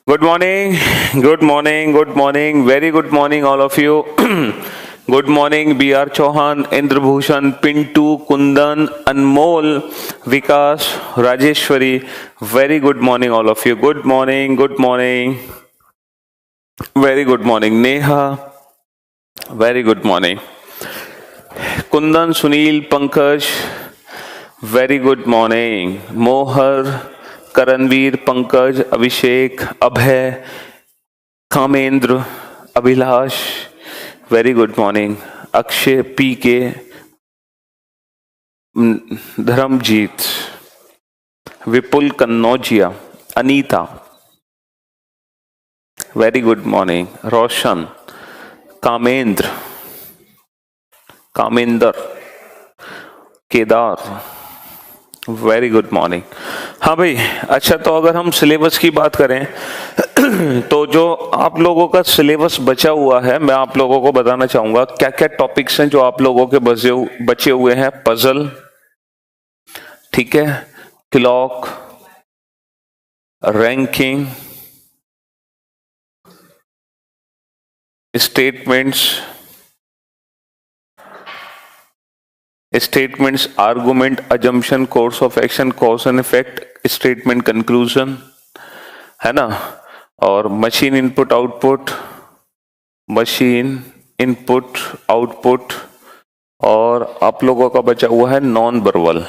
Good morning, good morning, good morning, very good morning, all of you. Good morning, B.R. Chauhan, Indrabhushan, Pintu, Kundan, Anmol, Vikas, Rajeshwari. Very good morning, all of you. Good morning, good morning. Very good morning, Neha. Very good morning. Kundan, Sunil, Pankaj. Very good morning. Mohar, Karanveer, Pankaj, Abhishek, Abhay, Kamendra, Abhilash, very good morning. Akshay, P K, Dharamjeet, Vipul Kannaujia, Anita, very good morning. Roshan, Kamendra, Kamendra, Kedar, very good morning. हाँ भाई, अच्छा तो अगर हम syllabus की बात करें तो जो आप लोगों का सिलेबस बचा हुआ है, मैं आप लोगों को बताना चाहूंगा क्या क्या टॉपिक्स हैं जो आप लोगों के बचे हुए हैं. पजल, ठीक है, clock, ranking, statements, argument, assumption, course of action, cause and effect, statement, conclusion, है ना. और machine input output, machine input output, और आप लोगों का बचा हुआ है नॉन वर्बल.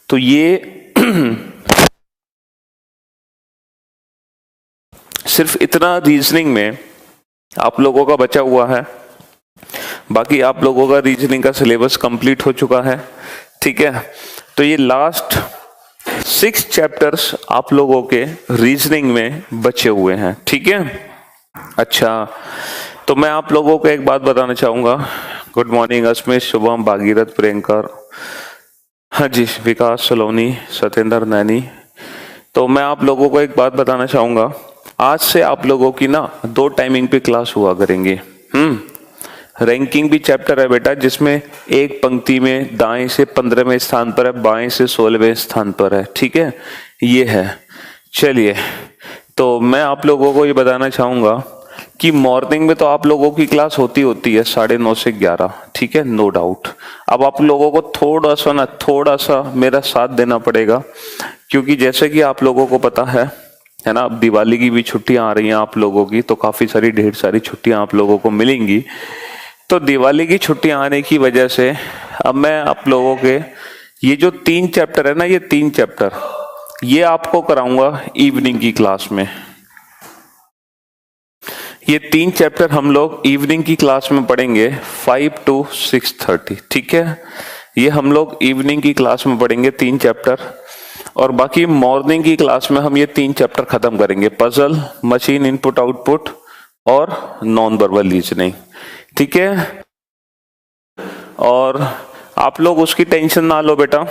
तो ये सिर्फ इतना रीजनिंग में आप लोगों का बचा हुआ है. बाकी आप लोगों का रीजनिंग का सिलेबस कंप्लीट हो चुका है, ठीक है. तो ये लास्ट 6 चैप्टर्स आप लोगों के रीजनिंग में बचे हुए हैं, ठीक है. अच्छा, तो मैं आप लोगों को एक बात बताना चाहूंगा. गुड मॉर्निंग अस्मित, शुभम, भागीरथ, प्रियंकर, हाँ जी, विकास सलोनी, सत्येंद्र नैनी. तो मैं आप लोगों को एक बात बताना चाहूंगा. आज से आप लोगों की ना 2 टाइमिंग पे क्लास हुआ करेंगे. रैंकिंग भी चैप्टर है बेटा, जिसमें एक पंक्ति में दाएं से 15वें स्थान पर है, बाएं से 16वें स्थान पर है, ठीक है. ये है. चलिए, तो मैं आप लोगों को ये बताना चाहूंगा कि मॉर्निंग में तो आप लोगों की क्लास होती है 9:30 से 11, ठीक है, नो डाउट. अब आप लोगों को थोड़ा सा मेरा साथ देना पड़ेगा, क्योंकि जैसे कि आप लोगों को पता है ना, अब दिवाली की भी छुट्टियां आ रही हैं आप लोगों की, तो काफी सारी ढेर सारी छुट्टियां आप लोगों को मिलेंगी. तो दिवाली की छुट्टियां आने की वजह से अब मैं आप लोगों के ये जो 3 चैप्टर है ना, ये 3 चैप्टर ये आपको कराऊंगा इवनिंग की क्लास में. ये 3 चैप्टर हम लोग इवनिंग की क्लास में पढ़ेंगे 5 to 6:30, ठीक है. ये हम लोग इवनिंग की क्लास में पढ़ेंगे 3 चैप्टर, और बाकी मॉर्निंग की क्लास में हम ये 3 चैप्टर खत्म करेंगे. पजल, मशीन इनपुट आउटपुट और नॉन वर्बल रीजनिंग, ठीक है. और आप लोग उसकी टेंशन ना लो बेटा,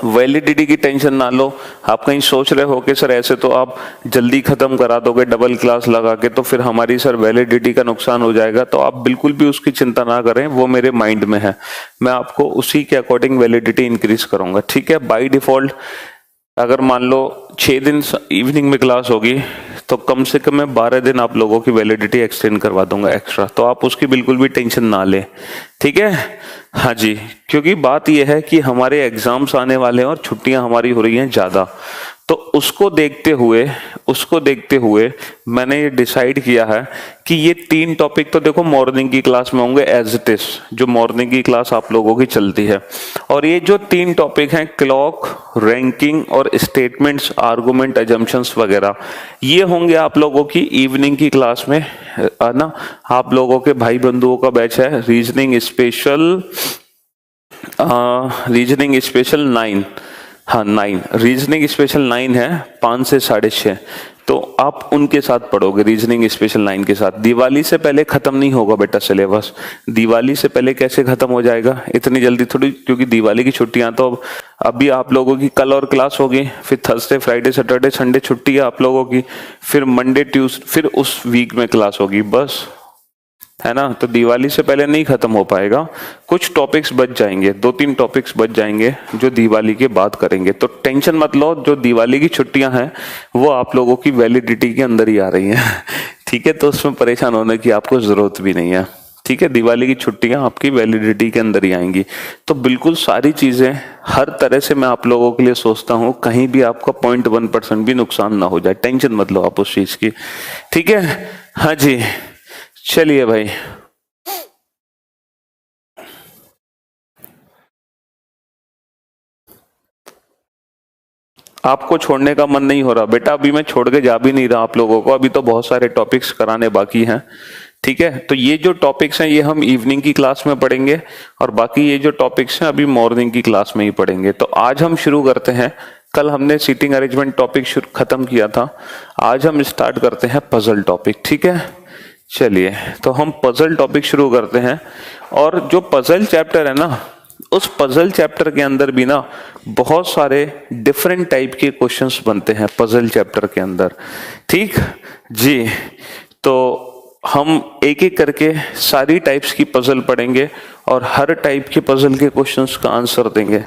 वैलिडिटी की टेंशन ना लो. आप कहीं सोच रहे हो कि सर ऐसे तो आप जल्दी खत्म करा दोगे डबल क्लास लगा के, तो फिर हमारी सर वैलिडिटी का नुकसान हो जाएगा. तो आप बिल्कुल भी उसकी चिंता ना करें, वो मेरे माइंड में है. मैं आपको उसी के अकॉर्डिंग वैलिडिटी इंक्रीज करूंगा, ठीक है. बाय डिफॉल्ट अगर मान लो 6 दिन इवनिंग में क्लास होगी, तो कम से कम मैं 12 दिन आप लोगों की वैलिडिटी एक्सटेंड करवा दूंगा एक्स्ट्रा. तो आप उसकी बिल्कुल भी टेंशन ना ले, ठीक है. हाँ जी, क्योंकि बात यह है कि हमारे एग्जाम्स आने वाले हैं और छुट्टियां हमारी हो रही हैं ज्यादा. तो उसको देखते हुए मैंने ये डिसाइड किया है कि ये 3 टॉपिक तो देखो मॉर्निंग की क्लास में होंगे एज इट इज, जो मॉर्निंग की क्लास आप लोगों की चलती है. और ये जो 3 टॉपिक हैं, क्लॉक, रैंकिंग और स्टेटमेंट्स, आर्गुमेंट, अजम्पशंस वगैरह, ये होंगे आप लोगों की इवनिंग की क्लास में, है ना. आप लोगों के भाई बंधुओं का बैच है रीजनिंग स्पेशल 9. हाँ 9 रीजनिंग स्पेशल 9 है, 5 से 6:30. तो आप उनके साथ पढ़ोगे रीजनिंग स्पेशल 9 के साथ. दिवाली से पहले खत्म नहीं होगा बेटा सिलेबस. दिवाली से पहले कैसे खत्म हो जाएगा इतनी जल्दी थोड़ी, क्योंकि दिवाली की छुट्टियां तो अभी आप लोगों की कल और क्लास होगी, फिर थर्सडे, फ्राइडे, सैटरडे, संडे छुट्टी है आप लोगों की, फिर मंडे, ट्यूसडे, फिर उस वीक में क्लास होगी. बस है ना, तो दिवाली से पहले नहीं खत्म हो पाएगा। कुछ टॉपिक्स बच जाएंगे, 2-3 टॉपिक्स बच जाएंगे जो दिवाली के बाद करेंगे। तो टेंशन मत लो, जो दिवाली की छुट्टियां हैं वो आप लोगों की वैलिडिटी के अंदर ही आ रही हैं ठीक है, तो उसमें परेशान होने की आपको जरूरत भी नहीं है। ठीक है, दिवाली की छुट्टियां आपकी वैलिडिटी के अंदर ही आएंगी। तो बिल्कुल सारी चीजें हर तरह से मैं आप लोगों के लिए सोचता हूं, कहीं भी आपका 0.1% भी नुकसान ना हो जाए, टेंशन मत लो आप उस चीज की। ठीक है, हाँ जी, चलिए भाई। आपको छोड़ने का मन नहीं हो रहा बेटा, अभी मैं छोड़ के जा भी नहीं रहा आप लोगों को, अभी तो बहुत सारे टॉपिक्स कराने बाकी हैं। ठीक है, तो ये जो टॉपिक्स हैं ये हम इवनिंग की क्लास में पढ़ेंगे, और बाकी ये जो टॉपिक्स हैं अभी मॉर्निंग की क्लास में ही पढ़ेंगे। तो आज हम शुरू करते हैं, कल हमने सीटिंग अरेंजमेंट टॉपिक खत्म किया था, आज हम स्टार्ट करते हैं पजल टॉपिक। ठीक है, चलिए तो हम पजल टॉपिक शुरू करते हैं। और जो पजल चैप्टर है ना, उस पजल चैप्टर के अंदर भी ना बहुत सारे डिफरेंट टाइप के क्वेश्चंस बनते हैं पजल चैप्टर के अंदर। ठीक जी, तो हम एक एक करके सारी टाइप्स की पजल पढ़ेंगे और हर टाइप के पजल के क्वेश्चंस का आंसर देंगे।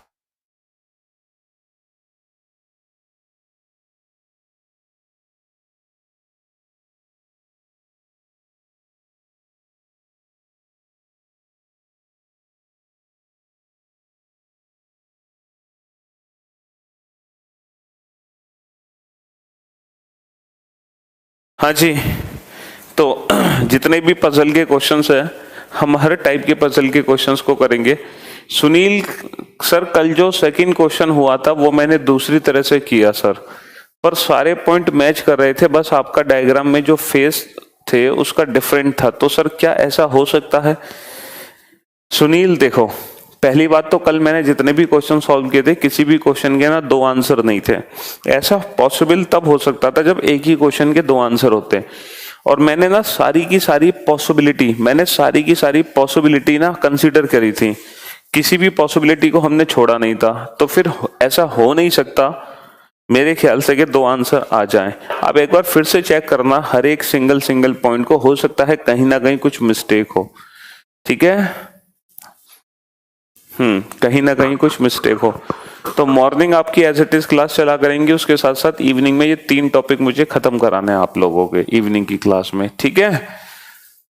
हाँ जी, तो जितने भी पजल के क्वेश्चंस है हम हर टाइप के पजल के क्वेश्चंस को करेंगे। सुनील सर, कल जो सेकंड क्वेश्चन हुआ था वो मैंने दूसरी तरह से किया सर, पर सारे पॉइंट मैच कर रहे थे, बस आपका डायग्राम में जो फेस थे उसका डिफरेंट था। तो सर क्या ऐसा हो सकता है? सुनील देखो, पहली बात तो कल मैंने जितने भी क्वेश्चन सॉल्व किए थे किसी भी क्वेश्चन के ना 2 आंसर नहीं थे। ऐसा पॉसिबल तब हो सकता था जब एक ही क्वेश्चन के 2 आंसर होते, और मैंने ना सारी की सारी पॉसिबिलिटी ना कंसीडर करी थी, किसी भी पॉसिबिलिटी को हमने छोड़ा नहीं था। तो फिर ऐसा हो नहीं सकता मेरे ख्याल से कि 2 आंसर आ जाएं। आप एक बार फिर से चेक करना हर एक सिंगल पॉइंट को, हो सकता है कहीं ना कहीं कुछ मिस्टेक हो। ठीक है, कहीं ना कहीं कुछ मिस्टेक हो। तो मॉर्निंग आपकी एज इट इज क्लास चला करेंगे, उसके साथ साथ इवनिंग में ये 3 टॉपिक मुझे खत्म कराने हैं आप लोगों के इवनिंग की क्लास में। ठीक है,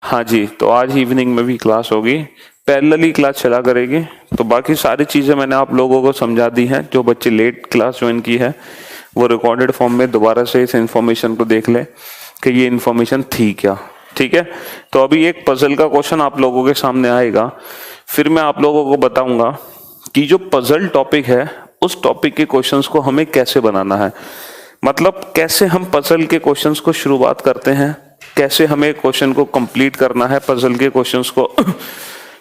हाँ जी, तो आज इवनिंग में भी क्लास होगी, पैरेलली क्लास चला करेगी। तो बाकी सारी चीजें मैंने आप लोगों को समझा दी हैं। जो बच्चे लेट क्लास ज्वाइन की है वो रिकॉर्डेड फॉर्म में दोबारा से इस इंफॉर्मेशन को देख ले कि ये इंफॉर्मेशन थी क्या। ठीक है, तो अभी एक पजल का क्वेश्चन आप लोगों के सामने आएगा, फिर मैं आप लोगों को बताऊंगा कि जो पजल टॉपिक है उस टॉपिक के क्वेश्चंस को हमें कैसे बनाना है, मतलब कैसे हम पजल के क्वेश्चंस को शुरुआत करते हैं, कैसे हमें क्वेश्चन को कंप्लीट करना है पजल के क्वेश्चंस को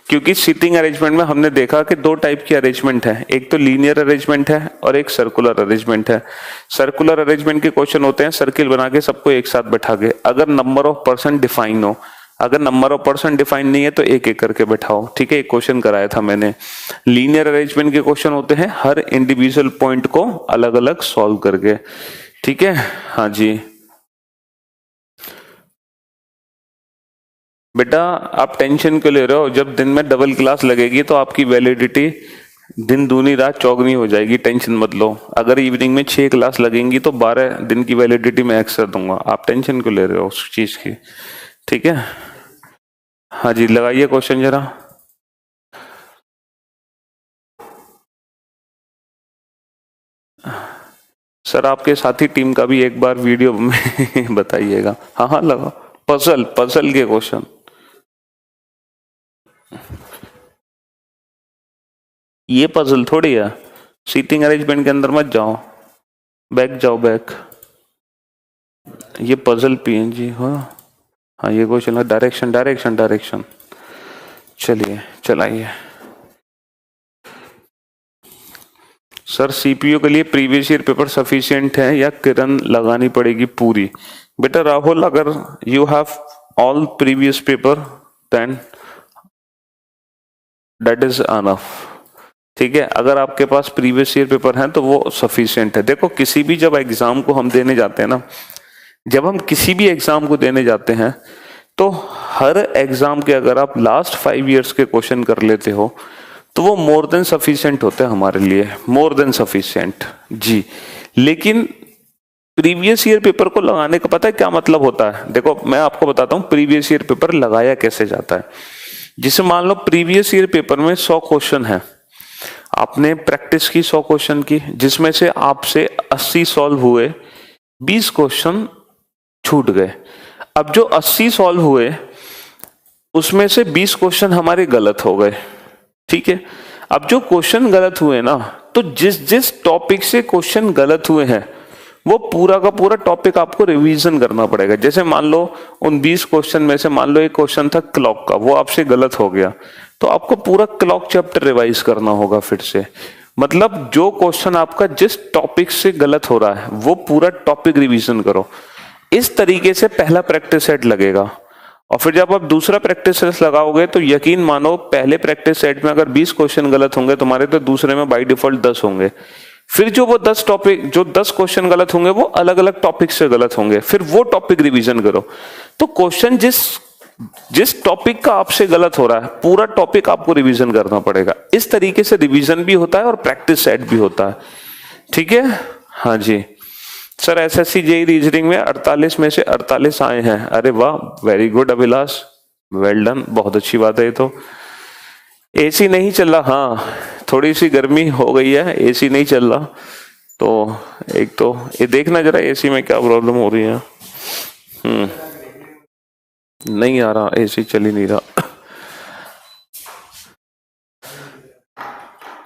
क्योंकि सीटिंग अरेंजमेंट में हमने देखा कि 2 टाइप की अरेंजमेंट है, एक तो लीनियर अरेंजमेंट है और एक सर्कुलर अरेंजमेंट है। सर्कुलर अरेंजमेंट के क्वेश्चन होते हैं सर्किल बना के सबको एक साथ बैठा के, अगर नंबर ऑफ पर्सन डिफाइन हो, अगर नंबर ऑफ पर्सन डिफाइन नहीं है तो एक एक करके बैठाओ। ठीक है, एक क्वेश्चन कराया था मैंने। लीनियर अरेंजमेंट के क्वेश्चन होते हैं हर इंडिविजुअल पॉइंट को अलग अलग सॉल्व करके। ठीक है, हाँ जी बेटा, आप टेंशन क्यों ले रहे हो? जब दिन में डबल क्लास लगेगी तो आपकी वैलिडिटी दिन दूनी रात चौगनी हो जाएगी, टेंशन मत लो। अगर इवनिंग में 6 क्लास लगेंगी तो 12 दिन की वैलिडिटी मैं एक्स्ट्रा दूंगा, आप टेंशन क्यों ले रहे हो उस चीज की। ठीक है, हाँ जी, लगाइए क्वेश्चन जरा। सर आपके साथी टीम का भी एक बार वीडियो में बताइएगा। हाँ हाँ लगा, पजल के क्वेश्चन। ये पजल थोड़ी है, सीटिंग अरेंजमेंट के अंदर मत जाओ, बैक जाओ बैक। ये पजल पीएनजी, हाँ ये क्वेश्चन है डायरेक्शन। चलिए चलाइए। सर सीपीयू के लिए प्रीवियस ईयर पेपर सफिशिएंट है या किरण लगानी पड़ेगी पूरी? बेटा राहुल, अगर you have all previous paper then that is enough. ठीक है, अगर आपके पास प्रीवियस ईयर पेपर हैं तो वो सफिशिएंट है। देखो किसी भी जब एग्जाम को हम देने जाते हैं ना, जब हम किसी भी एग्जाम को देने जाते हैं तो हर एग्जाम के अगर आप लास्ट 5 इयर्स के क्वेश्चन कर लेते हो तो वो मोर देन सफिशिएंट होते हैं हमारे लिए, मोर देन सफिशिएंट जी। लेकिन प्रीवियस ईयर पेपर को लगाने का पता है क्या मतलब होता है? देखो मैं आपको बताता हूँ प्रीवियस ईयर पेपर लगाया कैसे जाता है। जिसे मान लो प्रीवियस ईयर पेपर में 100 क्वेश्चन है, आपने प्रैक्टिस की 100 क्वेश्चन की, जिसमें से आपसे 80 सॉल्व हुए, 20 क्वेश्चन छूट गए। अब जो 80 सॉल्व हुए उसमें से 20 क्वेश्चन हमारे गलत हो गए, ठीक है। अब जो क्वेश्चन गलत हुए ना, तो जिस जिस टॉपिक से क्वेश्चन गलत हुए हैं वो पूरा का पूरा टॉपिक आपको रिवीजन करना पड़ेगा। जैसे मान लो उन 20 क्वेश्चन में से मान लो एक क्वेश्चन था क्लॉक का, वो आपसे गलत हो गया, तो आपको पूरा क्लॉक चैप्टर रिवाइज करना होगा फिर से। मतलब जो क्वेश्चन आपका जिस टॉपिक से गलत हो रहा है वो पूरा टॉपिक रिवीजन करो। इस तरीके से पहला प्रैक्टिस सेट लगेगा। और फिर जब आप दूसरा प्रैक्टिस सेट लगाओगे तो यकीन मानो पहले प्रैक्टिस सेट में अगर 20 क्वेश्चन गलत होंगे तुम्हारे, तो दूसरे में बाय डिफॉल्ट 10 होंगे। फिर जो वो 10 क्वेश्चन गलत होंगे वो अलग अलग टॉपिक से गलत होंगे, फिर वो टॉपिक रिवीजन करो। तो क्वेश्चन जिस टॉपिक का आपसे गलत हो रहा है पूरा टॉपिक आपको रिवीजन करना पड़ेगा। इस तरीके से रिवीजन भी होता है और प्रैक्टिस सेट भी होता है, ठीक है। हाँ जी सर, एसएससी जेईई रीजनिंग में 48 में से 48 आए हैं। अरे वाह, very good Abhilash, well done, बहुत अच्छी बात है। ये तो एसी नहीं चल रहा, हाँ थोड़ी सी गर्मी हो गई है, एसी नहीं चल रहा। तो एक तो ये देखना जरा एसी में क्या प्रॉब्लम हो रही है। नहीं आ रहा, एसी चल ही नहीं रहा।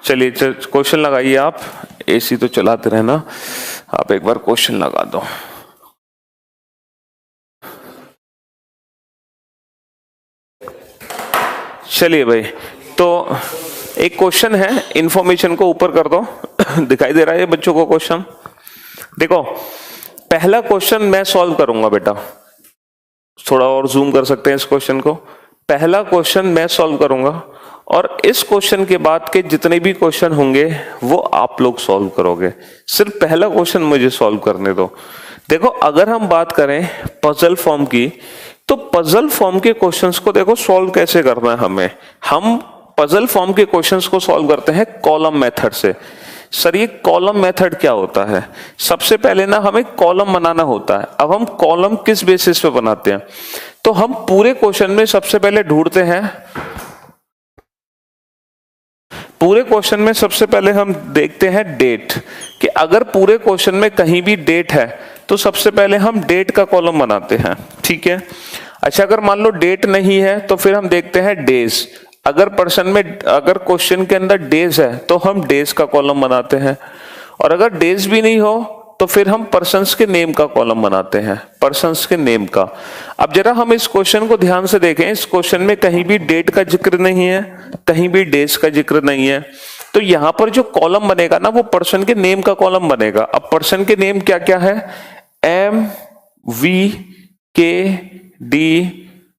चलिए क्वेश्चन लगाइए आप, एसी तो चलाते रहना, आप एक बार क्वेश्चन लगा दो। चलिए भाई, तो एक क्वेश्चन है, इंफॉर्मेशन को ऊपर कर दो। दिखाई दे रहा है बच्चों को क्वेश्चन? देखो पहला क्वेश्चन मैं सॉल्व करूंगा बेटा, थोड़ा और जूम कर सकते हैं इस क्वेश्चन को। पहला क्वेश्चन मैं सॉल्व करूंगा और इस क्वेश्चन के बाद के जितने भी क्वेश्चन होंगे वो आप लोग सॉल्व करोगे। सिर्फ पहला क्वेश्चन मुझे सॉल्व करने दो। देखो अगर हम बात करें पजल फॉर्म की, तो पजल फॉर्म के क्वेश्चंस को देखो सॉल्व कैसे करना है हमें। हम पजल फॉर्म के क्वेश्चंस को सॉल्व करते हैं कॉलम मेथड से। सर ये कॉलम मेथड क्या होता है? सबसे पहले ना हमें कॉलम बनाना होता है। अब हम कॉलम किस बेसिस पे बनाते हैं? तो हम पूरे क्वेश्चन में सबसे पहले ढूंढते हैं, पूरे क्वेश्चन में सबसे पहले हम देखते हैं डेट, कि अगर पूरे क्वेश्चन में कहीं भी डेट है तो सबसे पहले हम डेट का कॉलम बनाते हैं, ठीक है। अच्छा अगर मान लो डेट नहीं है तो फिर हम देखते हैं डेज। अगर अगर क्वेश्चन के अंदर डेज है तो हम डेज का कॉलम बनाते हैं, और अगर डेज भी नहीं हो तो फिर हम पर्सन्स के नेम का कॉलम बनाते हैं, पर्सन्स के नेम का। अब जरा हम इस क्वेश्चन को ध्यान से देखें, इस क्वेश्चन में कहीं भी डेट का जिक्र नहीं है, कहीं भी डेज का जिक्र नहीं है, तो यहां पर जो कॉलम बनेगा ना वो पर्सन के नेम का कॉलम बनेगा। अब पर्सन के नेम क्या क्या है? एम, वी, के, डी,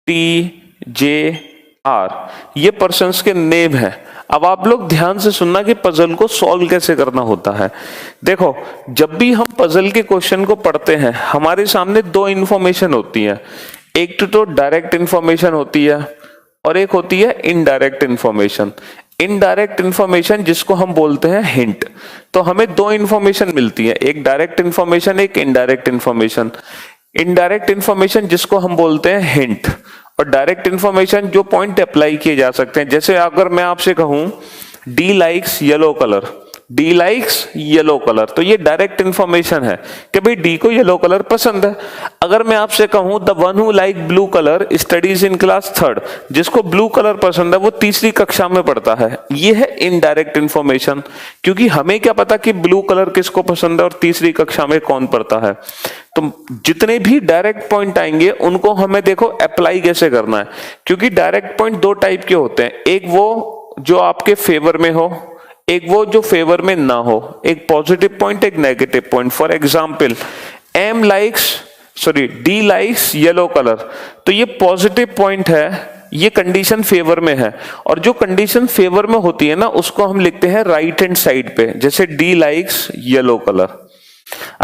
टी, जे, आर, ये पर्सन्स के नेम है। अब आप लोग ध्यान से सुनना कि पजल को सॉल्व कैसे करना होता है। देखो जब भी हम पजल के क्वेश्चन को पढ़ते हैं हमारे सामने दो इंफॉर्मेशन होती है, एक तो डायरेक्ट इंफॉर्मेशन होती है और एक होती है इनडायरेक्ट इंफॉर्मेशन। इनडायरेक्ट इंफॉर्मेशन जिसको हम बोलते हैं हिंट। तो हमें दो इंफॉर्मेशन मिलती है, एक डायरेक्ट इंफॉर्मेशन, एक इनडायरेक्ट इंफॉर्मेशन। इनडायरेक्ट इंफॉर्मेशन जिसको हम बोलते हैं हिंट, और डायरेक्ट इंफॉर्मेशन जो पॉइंट अप्लाई किए जा सकते हैं। जैसे अगर मैं आपसे कहूं D likes yellow colour, D likes yellow colour, तो ये डायरेक्ट इंफॉर्मेशन है कि भाई डी को येलो कलर पसंद है। अगर मैं आपसे कहूं the one who like blue colour studies in class third, जिसको ब्लू कलर पसंद है वो तीसरी कक्षा में पढ़ता है, ये है इनडायरेक्ट इंफॉर्मेशन। क्योंकि हमें क्या पता कि ब्लू कलर किसको पसंद है और तीसरी कक्षा में कौन पढ़ता है। तो जितने भी डायरेक्ट पॉइंट आएंगे उनको हमें देखो अप्लाई कैसे करना है। क्योंकि डायरेक्ट पॉइंट दो टाइप के होते हैं, एक वो जो आपके फेवर में हो, एक वो जो फेवर में ना हो, एक पॉजिटिव पॉइंट, एक negative point. For example D likes yellow colour, तो ये पॉजिटिव पॉइंट है, ये कंडीशन फेवर में है। और जो कंडीशन फेवर में होती है ना उसको हम लिखते हैं राइट हैंड साइड पे, जैसे डी लाइक्स येलो कलर।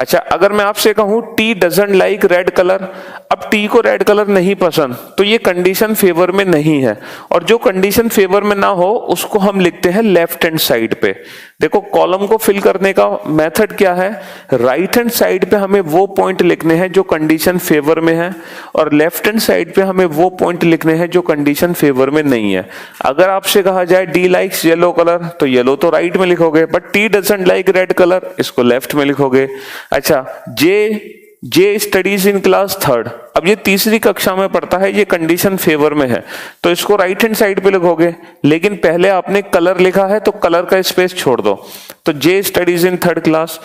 अच्छा, अगर मैं आपसे कहूं T doesn't like red colour, अब टी को रेड कलर नहीं पसंद, तो ये कंडीशन फेवर में नहीं है। और जो कंडीशन फेवर में ना हो उसको हम लिखते हैं लेफ्ट हैंड साइड पे। देखो कॉलम को फिल करने का मेथड क्या है, राइट हैंड साइड पे हमें वो पॉइंट लिखने हैं जो कंडीशन फेवर में है, और लेफ्ट हैंड साइड पे हमें वो पॉइंट लिखने हैं जो कंडीशन फेवर में नहीं है। अगर आपसे कहा जाए डी लाइक्स येलो कलर, तो येलो तो राइट में लिखोगे, but T doesn't like red colour, इसको लेफ्ट में लिखोगे। अच्छा, जे स्टडीज इन क्लास थर्ड, अब ये तीसरी कक्षा में पढ़ता है, ये कंडीशन फेवर में है, तो इसको राइट हैंड साइड पे लिखोगे। लेकिन पहले आपने कलर लिखा है तो कलर का स्पेस छोड़ दो, तो J studies in third class.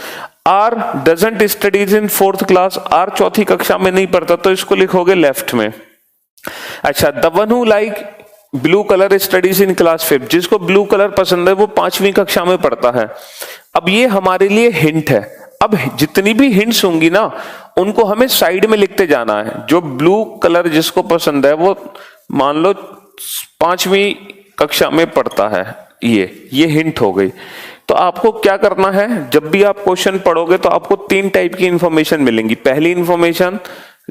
R doesn't studies in fourth class, R चौथी कक्षा में नहीं पढ़ता, तो इसको लिखोगे लेफ्ट में। अच्छा, the one who like blue colour studies in class fifth, जिसको ब्लू कलर पसंद है वो 5वीं कक्षा में पढ़ता है। अब ये हमारे लिए हिंट है। अब जितनी भी हिंट्स होंगी ना उनको हमें साइड में लिखते जाना है। जो ब्लू कलर जिसको पसंद है वो मान लो 5वीं कक्षा में पढ़ता है, ये हिंट हो गई। तो आपको क्या करना है, जब भी आप क्वेश्चन पढ़ोगे तो आपको 3 टाइप की इंफॉर्मेशन मिलेंगी। पहली इंफॉर्मेशन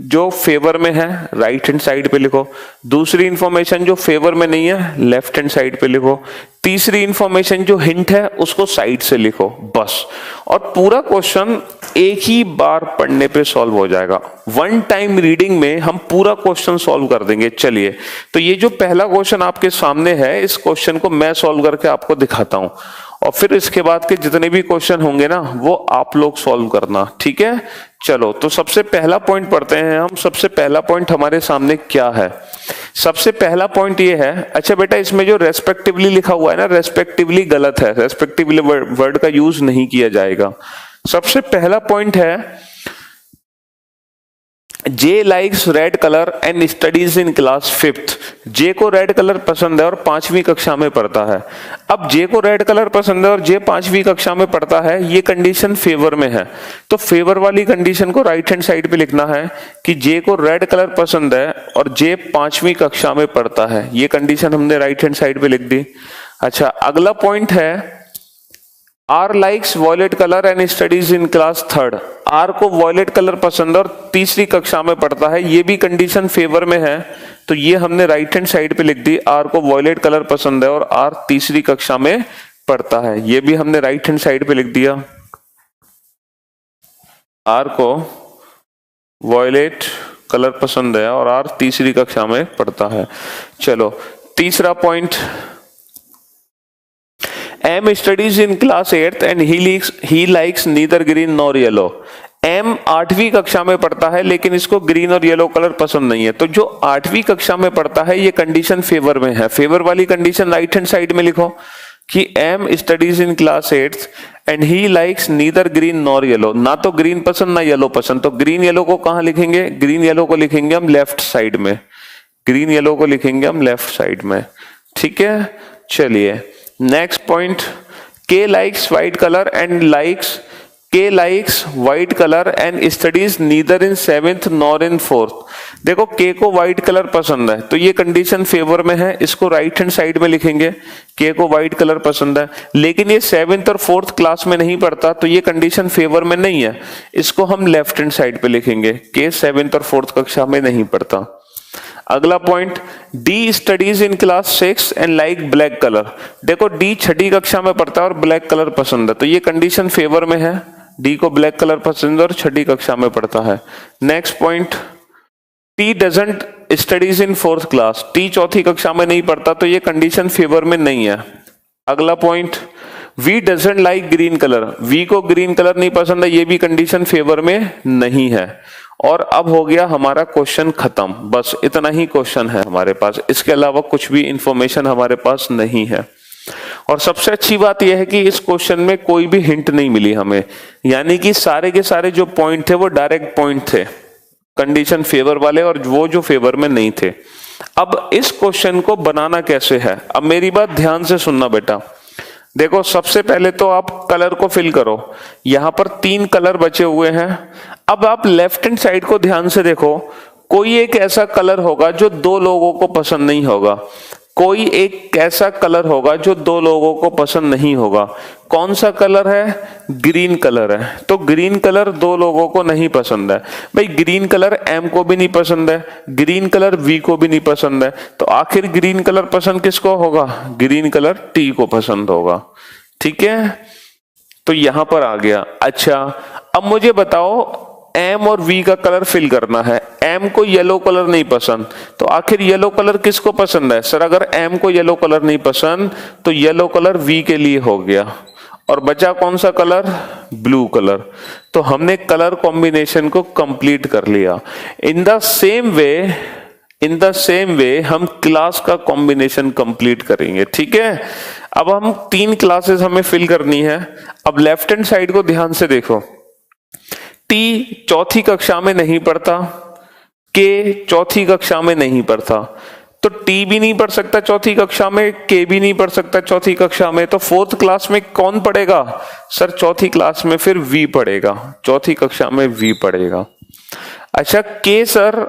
जो फेवर में है, राइट हैंड साइड पे लिखो। दूसरी इंफॉर्मेशन जो फेवर में नहीं है, लेफ्ट हैंड साइड पे लिखो। तीसरी इंफॉर्मेशन जो हिंट है उसको साइड से लिखो, बस। और पूरा क्वेश्चन एक ही बार पढ़ने पे सॉल्व हो जाएगा। 1 टाइम रीडिंग में हम पूरा क्वेश्चन सॉल्व कर देंगे। चलिए, तो ये जो पहला क्वेश्चन आपके सामने है, इस क्वेश्चन को मैं सॉल्व करके आपको दिखाता हूं, और फिर इसके बाद के जितने भी क्वेश्चन होंगे ना वो आप लोग सॉल्व करना, ठीक है। चलो, तो सबसे पहला पॉइंट पढ़ते हैं हम। सबसे पहला पॉइंट हमारे सामने क्या है? सबसे पहला पॉइंट ये है, अच्छा बेटा इसमें जो रेस्पेक्टिवली लिखा हुआ है ना, रेस्पेक्टिवली गलत है, रेस्पेक्टिवली वर्ड का यूज नहीं किया जाएगा। सबसे पहला पॉइंट है J likes red colour and studies in class fifth. J को रेड कलर पसंद है और 5वीं कक्षा में पढ़ता है। अब जे को रेड कलर पसंद है और जे 5वीं कक्षा में पढ़ता है, ये कंडीशन फेवर में है, तो फेवर वाली कंडीशन को राइट हैंड साइड पे लिखना है कि जे को रेड कलर पसंद है और जे 5वीं कक्षा में पढ़ता है। ये कंडीशन हमने राइट हैंड साइड पे लिख दी। अच्छा, अगला पॉइंट है R likes violet colour and studies in class third. R को वॉयलेट कलर पसंद है और 3री कक्षा में पढ़ता है, ये भी कंडीशन फेवर में है, तो ये हमने राइट हैंड साइड पे लिख दी। आर को वॉयलेट कलर पसंद है और आर 3री कक्षा में पढ़ता है, ये भी हमने राइट हैंड साइड पे लिख दिया। आर को वॉयलेट कलर पसंद है और आर 3री कक्षा में पढ़ता है। चलो, तीसरा point, M studies in class 8th and he likes neither green nor yellow. M 8वीं कक्षा में पढ़ता है लेकिन इसको ग्रीन और येलो कलर पसंद नहीं है, तो जो 8वीं कक्षा में पढ़ता है ये कंडीशन फेवर में है। फेवर वाली कंडीशन राइट हैंड साइड में लिखो कि M studies in class 8th and he likes neither green nor yellow. ना तो ग्रीन पसंद ना येलो पसंद, तो ग्रीन येलो को कहां लिखेंगे? ग्रीन येलो को लिखेंगे हम लेफ्ट साइड में। ग्रीन येलो को लिखेंगे हम लेफ्ट साइड में, ठीक है। चलिए, नेक्स्ट पॉइंट, के likes white colour and studies neither in 7th nor in 4th। देखो के को व्हाइट कलर पसंद है, तो ये कंडीशन फेवर में है, इसको राइट हैंड साइड में लिखेंगे। के को व्हाइट कलर पसंद है लेकिन ये 7th और 4th क्लास में नहीं पढ़ता, तो ये कंडीशन फेवर में नहीं है, इसको हम लेफ्ट हैंड साइड पे लिखेंगे। के 7th और 4th कक्षा में नहीं पढ़ता। अगला point, D studies in class 6 and like black colour. देखो डी 6ठी कक्षा में पढ़ता है और ब्लैक कलर पसंद है, तो ये कंडीशन फेवर में है। डी को ब्लैक कलर पसंद है और 6ठी कक्षा में पढ़ता है। Next point, T doesn't studies in 4th class. T 4थी कक्षा में नहीं पढ़ता, तो ये कंडीशन फेवर में नहीं है। अगला point, V doesn't like green colour. V को ग्रीन कलर नहीं पसंद है, ये भी कंडीशन फेवर में नहीं है। और अब हो गया हमारा क्वेश्चन खत्म। बस इतना ही क्वेश्चन है हमारे पास, इसके अलावा कुछ भी इंफॉर्मेशन हमारे पास नहीं है। और सबसे अच्छी बात यह है कि इस क्वेश्चन में कोई भी हिंट नहीं मिली हमें, यानी कि सारे के सारे जो पॉइंट थे वो डायरेक्ट पॉइंट थे, कंडीशन फेवर वाले, और वो जो फेवर में नहीं थे। अब इस क्वेश्चन को बनाना कैसे है, अब मेरी बात ध्यान से सुनना बेटा। देखो, सबसे पहले तो आप कलर को फिल करो। यहां पर 3 कलर बचे हुए हैं। अब आप लेफ्ट हैंड साइड को ध्यान से देखो, कोई एक ऐसा कलर होगा जो 2 लोगों को पसंद नहीं होगा। कोई एक ऐसा कलर होगा जो दो लोगों को पसंद नहीं होगा। कौन सा कलर है? ग्रीन कलर है। तो ग्रीन कलर दो लोगों को नहीं पसंद है। भाई ग्रीन कलर एम को भी नहीं पसंद है, ग्रीन कलर वी को भी नहीं पसंद है, तो आखिर ग्रीन कलर पसंद किसको होगा? ग्रीन कलर टी को पसंद होगा। ठीक है, तो यहां पर आ गया। अच्छा, अब मुझे बताओ एम और वी का कलर फिल करना है। एम को येलो कलर नहीं पसंद, तो आखिर येलो कलर किसको पसंद है? सर अगर एम को येलो कलर नहीं पसंद तो येलो कलर वी के लिए हो गया, और बचा कौन सा कलर? Blue colour. तो हमने कलर कॉम्बिनेशन को कंप्लीट कर लिया। इन द सेम वे हम क्लास का कॉम्बिनेशन कंप्लीट करेंगे। ठीक है, अब हम 3 क्लासेस हमें फिल करनी है। अब लेफ्ट हैंड साइड को ध्यान से देखो। टी चौथी कक्षा में नहीं पढ़ता, के चौथी कक्षा में नहीं पढ़ता, तो टी भी नहीं पढ़ सकता चौथी कक्षा में, के भी नहीं पढ़ सकता चौथी कक्षा में, तो 4th क्लास में कौन पढ़ेगा? सर चौथी क्लास में फिर वी पढ़ेगा, चौथी कक्षा में वी पढ़ेगा। अच्छा, के सर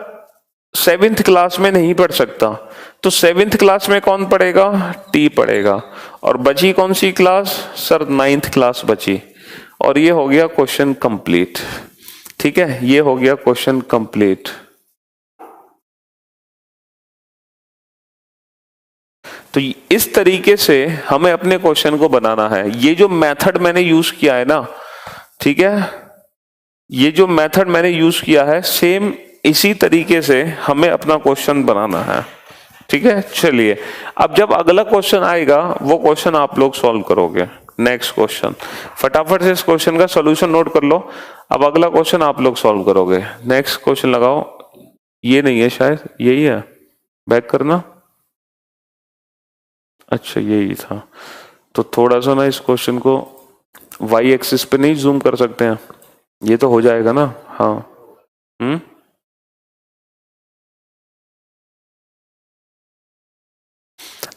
7th क्लास में नहीं पढ़ सकता, तो 7th क्लास में कौन पढ़ेगा? टी पढ़ेगा। और बची कौन सी क्लास? सर 9th क्लास बची। और ये हो गया क्वेश्चन कंप्लीट। ठीक है, ये हो गया क्वेश्चन कंप्लीट। तो इस तरीके से हमें अपने क्वेश्चन को बनाना है। ये जो मेथड मैंने यूज किया है ना, ठीक है, ये जो मेथड मैंने यूज किया है सेम इसी तरीके से हमें अपना क्वेश्चन बनाना है। ठीक है, चलिए अब जब अगला क्वेश्चन आएगा वो क्वेश्चन आप लोग सॉल्व करोगे। नेक्स्ट क्वेश्चन, फटाफट से इस क्वेश्चन का सॉल्यूशन नोट कर लो। अब अगला क्वेश्चन आप लोग सॉल्व करोगे। नेक्स्ट क्वेश्चन लगाओ। ये नहीं है, शायद यही है, बैक करना। अच्छा यही था, तो थोड़ा सा ना इस क्वेश्चन को वाई एक्सिस पे नहीं जूम कर सकते हैं? ये तो हो जाएगा ना? हाँ।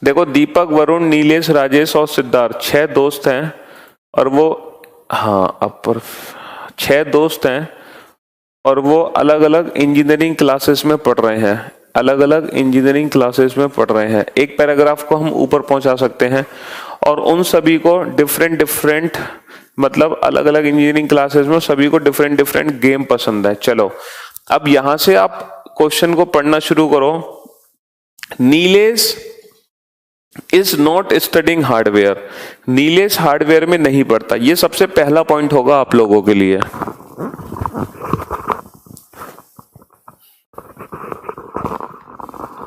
देखो, दीपक, वरुण, नीलेश, राजेश और सिद्धार्थ 6 दोस्त हैं, और वो, हाँ अपर 6 दोस्त हैं, और वो अलग अलग इंजीनियरिंग क्लासेस में पढ़ रहे हैं। अलग अलग इंजीनियरिंग क्लासेस में पढ़ रहे हैं। एक पैराग्राफ को हम ऊपर पहुंचा सकते हैं, और उन सभी को डिफरेंट डिफरेंट, मतलब अलग अलग इंजीनियरिंग क्लासेस में सभी को डिफरेंट डिफरेंट गेम पसंद है। चलो अब यहां से आप क्वेश्चन को पढ़ना शुरू करो। Nilesh is not studying hardware. Nilesh hardware में नहीं पढ़ता, ये सबसे पहला पॉइंट होगा आप लोगों के लिए।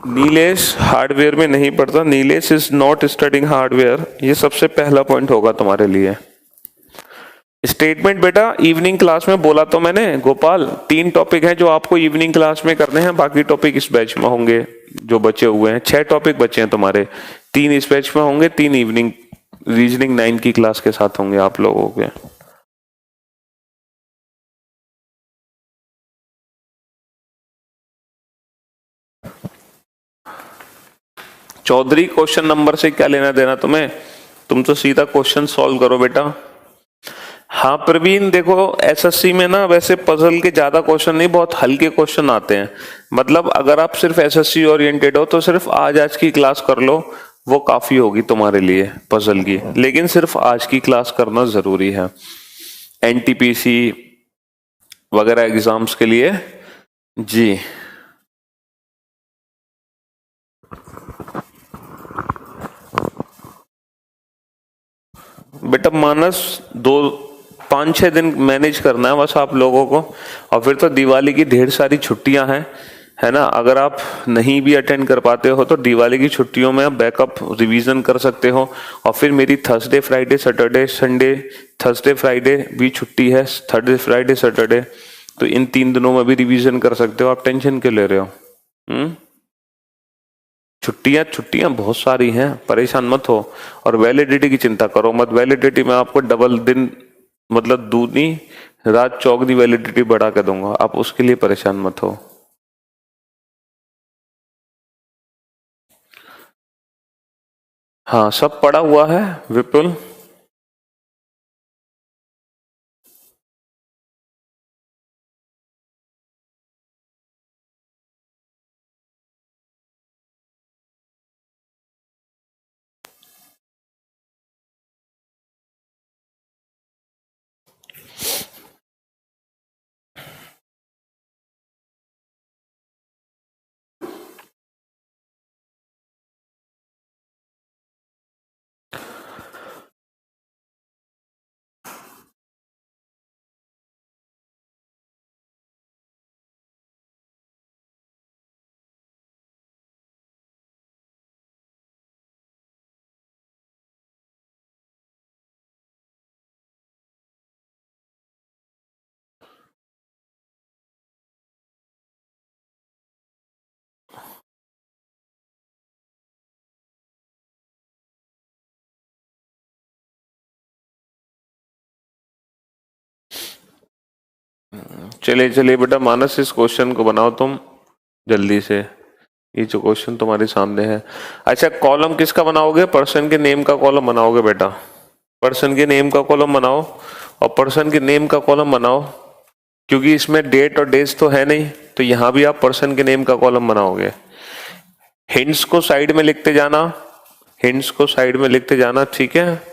नीलेश हार्डवेयर में नहीं पढ़ता, Nilesh is not studying hardware, ये सबसे पहला पॉइंट होगा तुम्हारे लिए। स्टेटमेंट बेटा इवनिंग क्लास में बोला तो मैंने गोपाल, 3 टॉपिक हैं जो आपको इवनिंग क्लास में करने हैं, बाकी टॉपिक इस बैच में होंगे। जो बचे हुए हैं 6 टॉपिक बचे हैं तुम्हारे, 3 इस बैच में होंगे, 3 इवनिंग रीजनिंग 9 की क्लास के साथ होंगे आप लोगों के। चौधरी, क्वेश्चन नंबर से क्या लेना देना तुम्हें? तुम तो सीधा क्वेश्चन सॉल्व करो बेटा। हाँ प्रवीण, देखो एसएससी में ना वैसे पजल के ज्यादा क्वेश्चन नहीं, बहुत हल्के क्वेश्चन आते हैं। मतलब अगर आप सिर्फ एसएससी ओरिएंटेड हो तो सिर्फ आज की क्लास कर लो, वो काफी होगी तुम्हारे लिए पजल की। लेकिन सिर्फ आज की क्लास करना जरूरी है एनटीपीसी वगैरह एग्जाम्स के लिए। जी बेटा, मानस 5-6 दिन मैनेज करना है बस आप लोगों को, और फिर तो दिवाली की ढेर सारी छुट्टियां हैं, है ना। अगर आप नहीं भी अटेंड कर पाते हो तो दिवाली की छुट्टियों में आप बैकअप रिवीजन कर सकते हो। और फिर मेरी Thursday Friday Saturday Sunday, Thursday Friday भी छुट्टी है, थर्सडे फ्राइडे सैटरडे, तो इन 3 दिनों में भी रिवीजन कर सकते हो। आप टेंशन क्यों ले रहे हो? छुट्टियां छुट्टियां बहुत सारी हैं, परेशान मत हो। और वैलिडिटी की चिंता करो मत, वैलिडिटी में आपको डबल दिन, मतलब दूनी रात चौगनी वैलिडिटी बढ़ा के दूंगा, आप उसके लिए परेशान मत हो। हाँ सब पड़ा हुआ है विपुल। चलिए चलिए बेटा मानस, इस क्वेश्चन को बनाओ तुम जल्दी से। ये जो क्वेश्चन तुम्हारे सामने है, अच्छा कॉलम किसका बनाओगे? पर्सन के नेम का कॉलम बनाओगे बेटा। पर्सन के नेम का कॉलम बनाओ और पर्सन के नेम का कॉलम बनाओ, क्योंकि इसमें डेट और डेज तो है नहीं, तो यहां भी आप पर्सन के नेम का कॉलम बनाओगे। हिंट्स को साइड में लिखते जाना, हिंट्स को साइड में लिखते जाना, ठीक है।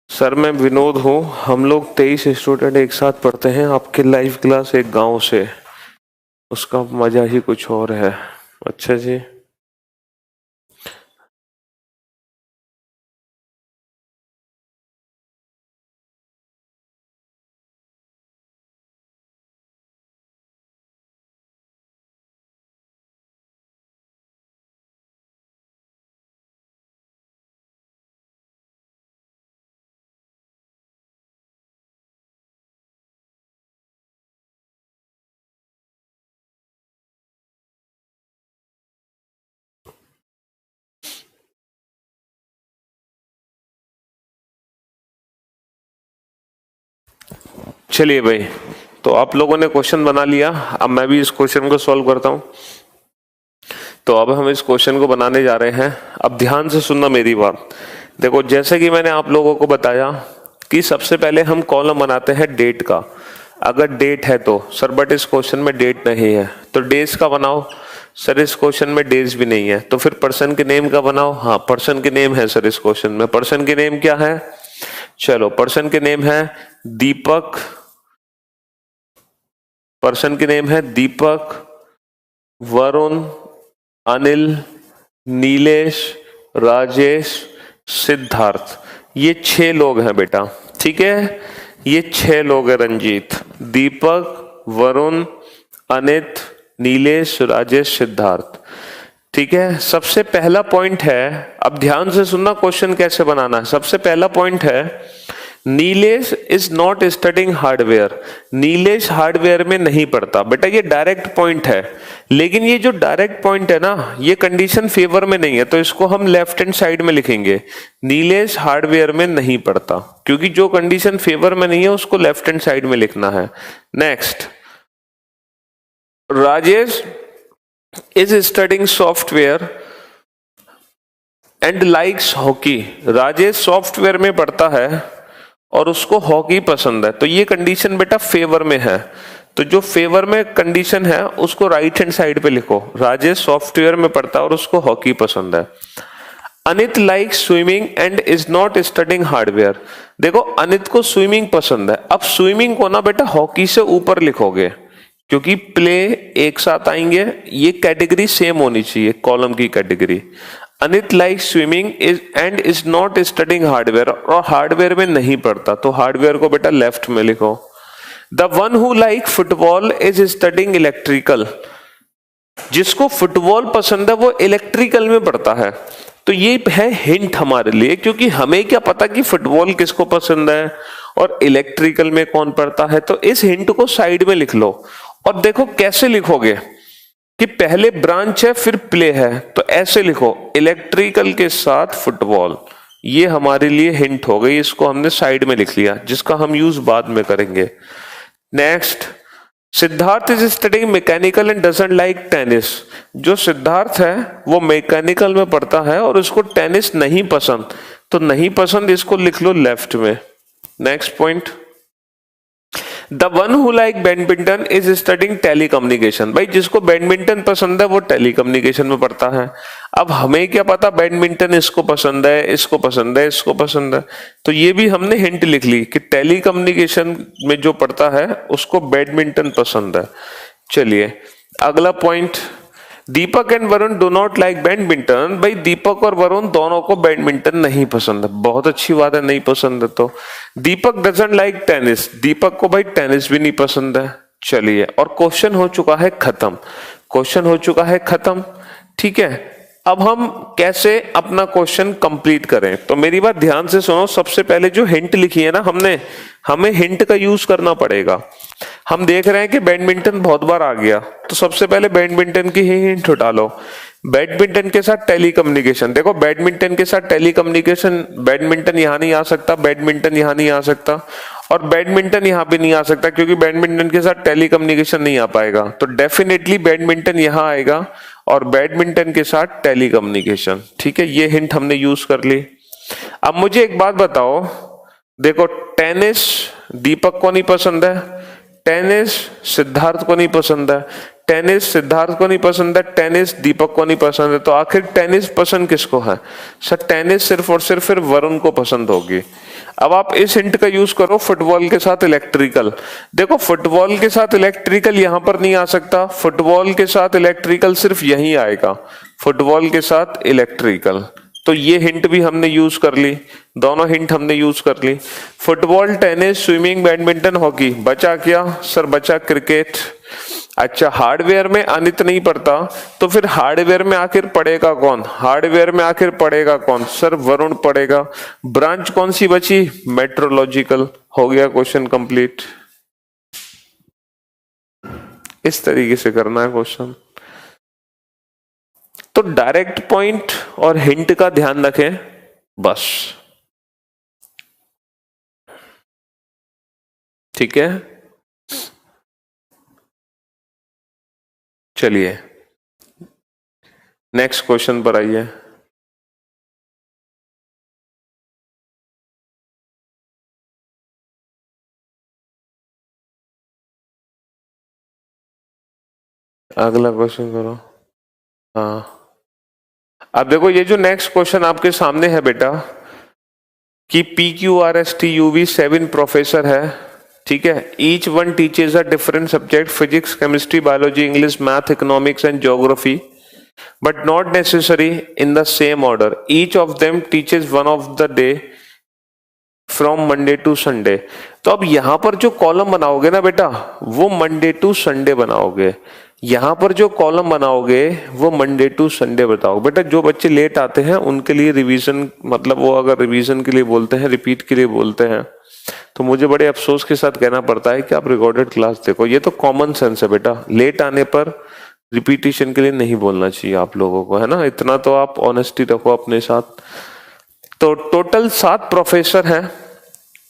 सर मैं विनोद हूँ, हम लोग 23 स्टूडेंट एक साथ पढ़ते हैं आपके लाइव क्लास एक गांव से, उसका मजा ही कुछ और है। अच्छा जी, चलिए भाई, तो आप लोगों ने क्वेश्चन बना लिया, अब मैं भी इस क्वेश्चन को सॉल्व करता हूं। तो अब हम इस क्वेश्चन को बनाने जा रहे हैं। अब ध्यान से सुनना मेरी बात। देखो जैसे कि मैंने आप लोगों को बताया कि सबसे पहले हम कॉलम बनाते हैं डेट का। अगर डेट है तो सर, बट इस क्वेश्चन में डेट नहीं है, तो डेज का बनाओ। सर इस क्वेश्चन में डेज भी नहीं है, तो फिर पर्सन के नेम का बनाओ। हाँ पर्सन के नेम है सर इस क्वेश्चन में। पर्सन के नेम क्या है? चलो पर्सन के नेम है दीपक, पर्सन के नेम है दीपक, वरुण, अनिल, नीलेश, राजेश, सिद्धार्थ। ये 6 लोग हैं बेटा, ठीक है। ये 6 लोग हैं रंजीत, दीपक, वरुण, अनित, नीलेश, राजेश, सिद्धार्थ, ठीक है। सबसे पहला पॉइंट है, अब ध्यान से सुनना क्वेश्चन कैसे बनाना है। सबसे पहला पॉइंट है Nilesh is not studying hardware. Nilesh hardware में नहीं पढ़ता बेटा, ये डायरेक्ट पॉइंट है। लेकिन ये जो डायरेक्ट पॉइंट है ना, ये कंडीशन फेवर में नहीं है, तो इसको हम लेफ्ट हैंड साइड में लिखेंगे। नीलेश हार्डवेयर में नहीं पढ़ता, क्योंकि जो कंडीशन फेवर में नहीं है उसको लेफ्ट हैंड साइड में लिखना है। Next, Rajesh is studying software and likes hockey. Rajesh software में पढ़ता है और उसको हॉकी पसंद है, तो ये कंडीशन बेटा फेवर में है। तो जो फेवर में कंडीशन है उसको राइट हैंड साइड पे लिखो। राजेश सॉफ्टवेयर में पढ़ता है और उसको हॉकी पसंद है। Anit likes swimming and is not studying hardware. देखो अनित को स्विमिंग पसंद है, अब स्विमिंग को ना बेटा हॉकी से ऊपर लिखोगे, क्योंकि प्ले एक साथ आएंगे, ये कैटेगरी सेम होनी चाहिए, कॉलम की category. Anit like swimming is and is not studying hardware, और हार्डवेयर में नहीं पढ़ता, तो हार्डवेयर को बेटा लेफ्ट में लिखो। The one who like football is studying electrical. जिसको फुटबॉल पसंद है वो इलेक्ट्रिकल में पढ़ता है, तो ये है हिंट हमारे लिए, क्योंकि हमें क्या पता कि फुटबॉल किसको पसंद है और इलेक्ट्रिकल में कौन पढ़ता है। तो इस हिंट को साइड में लिख लो। और देखो कैसे लिखोगे कि पहले ब्रांच है फिर प्ले है, तो ऐसे लिखो इलेक्ट्रिकल के साथ फुटबॉल। ये हमारे लिए हिंट हो गई, इसको हमने साइड में लिख लिया, जिसका हम यूज बाद में करेंगे। Next, Siddharth is studying mechanical and doesn't like tennis. जो सिद्धार्थ है वो मैकेनिकल में पढ़ता है और उसको टेनिस नहीं पसंद, तो नहीं पसंद इसको लिख लो लेफ्ट में। Next point, the one who like badminton is studying telecommunication. भाई जिसको बैडमिंटन पसंद है वो टेलीकम्युनिकेशन में पढ़ता है। अब हमें क्या पता बैडमिंटन इसको पसंद है, इसको पसंद है, इसको पसंद है, तो ये भी हमने हिंट लिख ली कि टेलीकम्युनिकेशन में जो पढ़ता है उसको बैडमिंटन पसंद है। चलिए अगला point, Deepak and Varun do not like badminton. भाई दीपक और वरुण दोनों को बैडमिंटन नहीं पसंद है, बहुत अच्छी बात है, नहीं पसंद है। तो दीपक डजंट लाइक टेनिस, दीपक को भाई टेनिस भी नहीं पसंद है। चलिए और क्वेश्चन हो चुका है खत्म, क्वेश्चन हो चुका है खत्म, ठीक है। अब हम कैसे अपना क्वेश्चन कंप्लीट करें, तो मेरी बात ध्यान से सुनो। सबसे पहले जो हिंट लिखी है ना हमने, हमें हिंट का यूज करना पड़ेगा। हम देख रहे हैं कि बैडमिंटन बहुत बार आ गया, तो सबसे पहले बैडमिंटन की ही हिंट डालो। बैडमिंटन के साथ टेलीकम्युनिकेशन, देखो बैडमिंटन के साथ टेलीकम्युनिकेशन, बैडमिंटन यहां नहीं आ सकता, बैडमिंटन यहां नहीं आ सकता, और बैडमिंटन यहां भी नहीं आ सकता क्योंकि बैडमिंटन के साथ टेलीकम्युनिकेशन नहीं आ पाएगा। तो डेफिनेटली बैडमिंटन यहां आएगा और बैडमिंटन के साथ टेलीकम्युनिकेशन, ठीक है। ये हिंट हमने यूज कर ली। अब मुझे एक बात बताओ, देखो टेनिस दीपक को नहीं पसंद है, टेनिस सिद्धार्थ को नहीं पसंद है, टेनिस सिद्धार्थ को नहीं पसंद है, टेनिस दीपक को नहीं पसंद है, तो आखिर टेनिस पसंद किसको है? सर टेनिस सिर्फ और सिर्फ फिर वरुण को पसंद होगी। अब आप इस हिंट का यूज करो फुटबॉल के साथ इलेक्ट्रिकल। देखो फुटबॉल के साथ इलेक्ट्रिकल यहां पर नहीं आ सकता, फुटबॉल के साथ इलेक्ट्रिकल सिर्फ यहीं आएगा, फुटबॉल के साथ इलेक्ट्रिकल। तो ये हिंट भी हमने यूज कर ली, दोनों हिंट हमने यूज कर ली। Football, tennis, swimming, badminton, hockey, बचा क्या? सर बचा क्रिकेट। अच्छा हार्डवेयर में अनित नहीं पढ़ता, तो फिर हार्डवेयर में आखिर पढ़ेगा कौन? हार्डवेयर में आखिर पढ़ेगा कौन? सर वरुण पढ़ेगा। ब्रांच कौन सी बची? मेट्रोलॉजिकल। हो गया क्वेश्चन कंप्लीट। इस तरीके से करना है क्वेश्चन। तो डायरेक्ट पॉइंट और हिंट का ध्यान रखें बस, ठीक है। चलिए नेक्स्ट क्वेश्चन पर आइए। अगला क्वेश्चन करो। हाँ अब देखो ये जो नेक्स्ट क्वेश्चन आपके सामने है बेटा, कि PQRST UV 7 प्रोफेसर है, ठीक है। Each one teaches a different subject, physics, chemistry, biology, English, math, economics and geography, but not necessary in the same order. Each of them teaches one of the day from Monday to Sunday. तो अब यहां पर जो column बनाओगे ना बेटा, वो Monday to Sunday बनाओगे। यहां पर जो कॉलम बनाओगे वो मंडे टू संडे बताओ। बेटा जो बच्चे लेट आते हैं उनके लिए रिवीजन, मतलब वो अगर रिवीजन के लिए बोलते हैं, रिपीट के लिए बोलते हैं, तो मुझे बड़े अफसोस के साथ कहना पड़ता है कि आप रिकॉर्डेड क्लास देखो। ये तो कॉमन सेंस है बेटा, लेट आने पर रिपीटिशन के लिए नहीं बोलना चाहिए आप लोगों को, है ना। इतना तो आप ऑनेस्टी रखो अपने साथ। तो टोटल 7 प्रोफेसर हैं,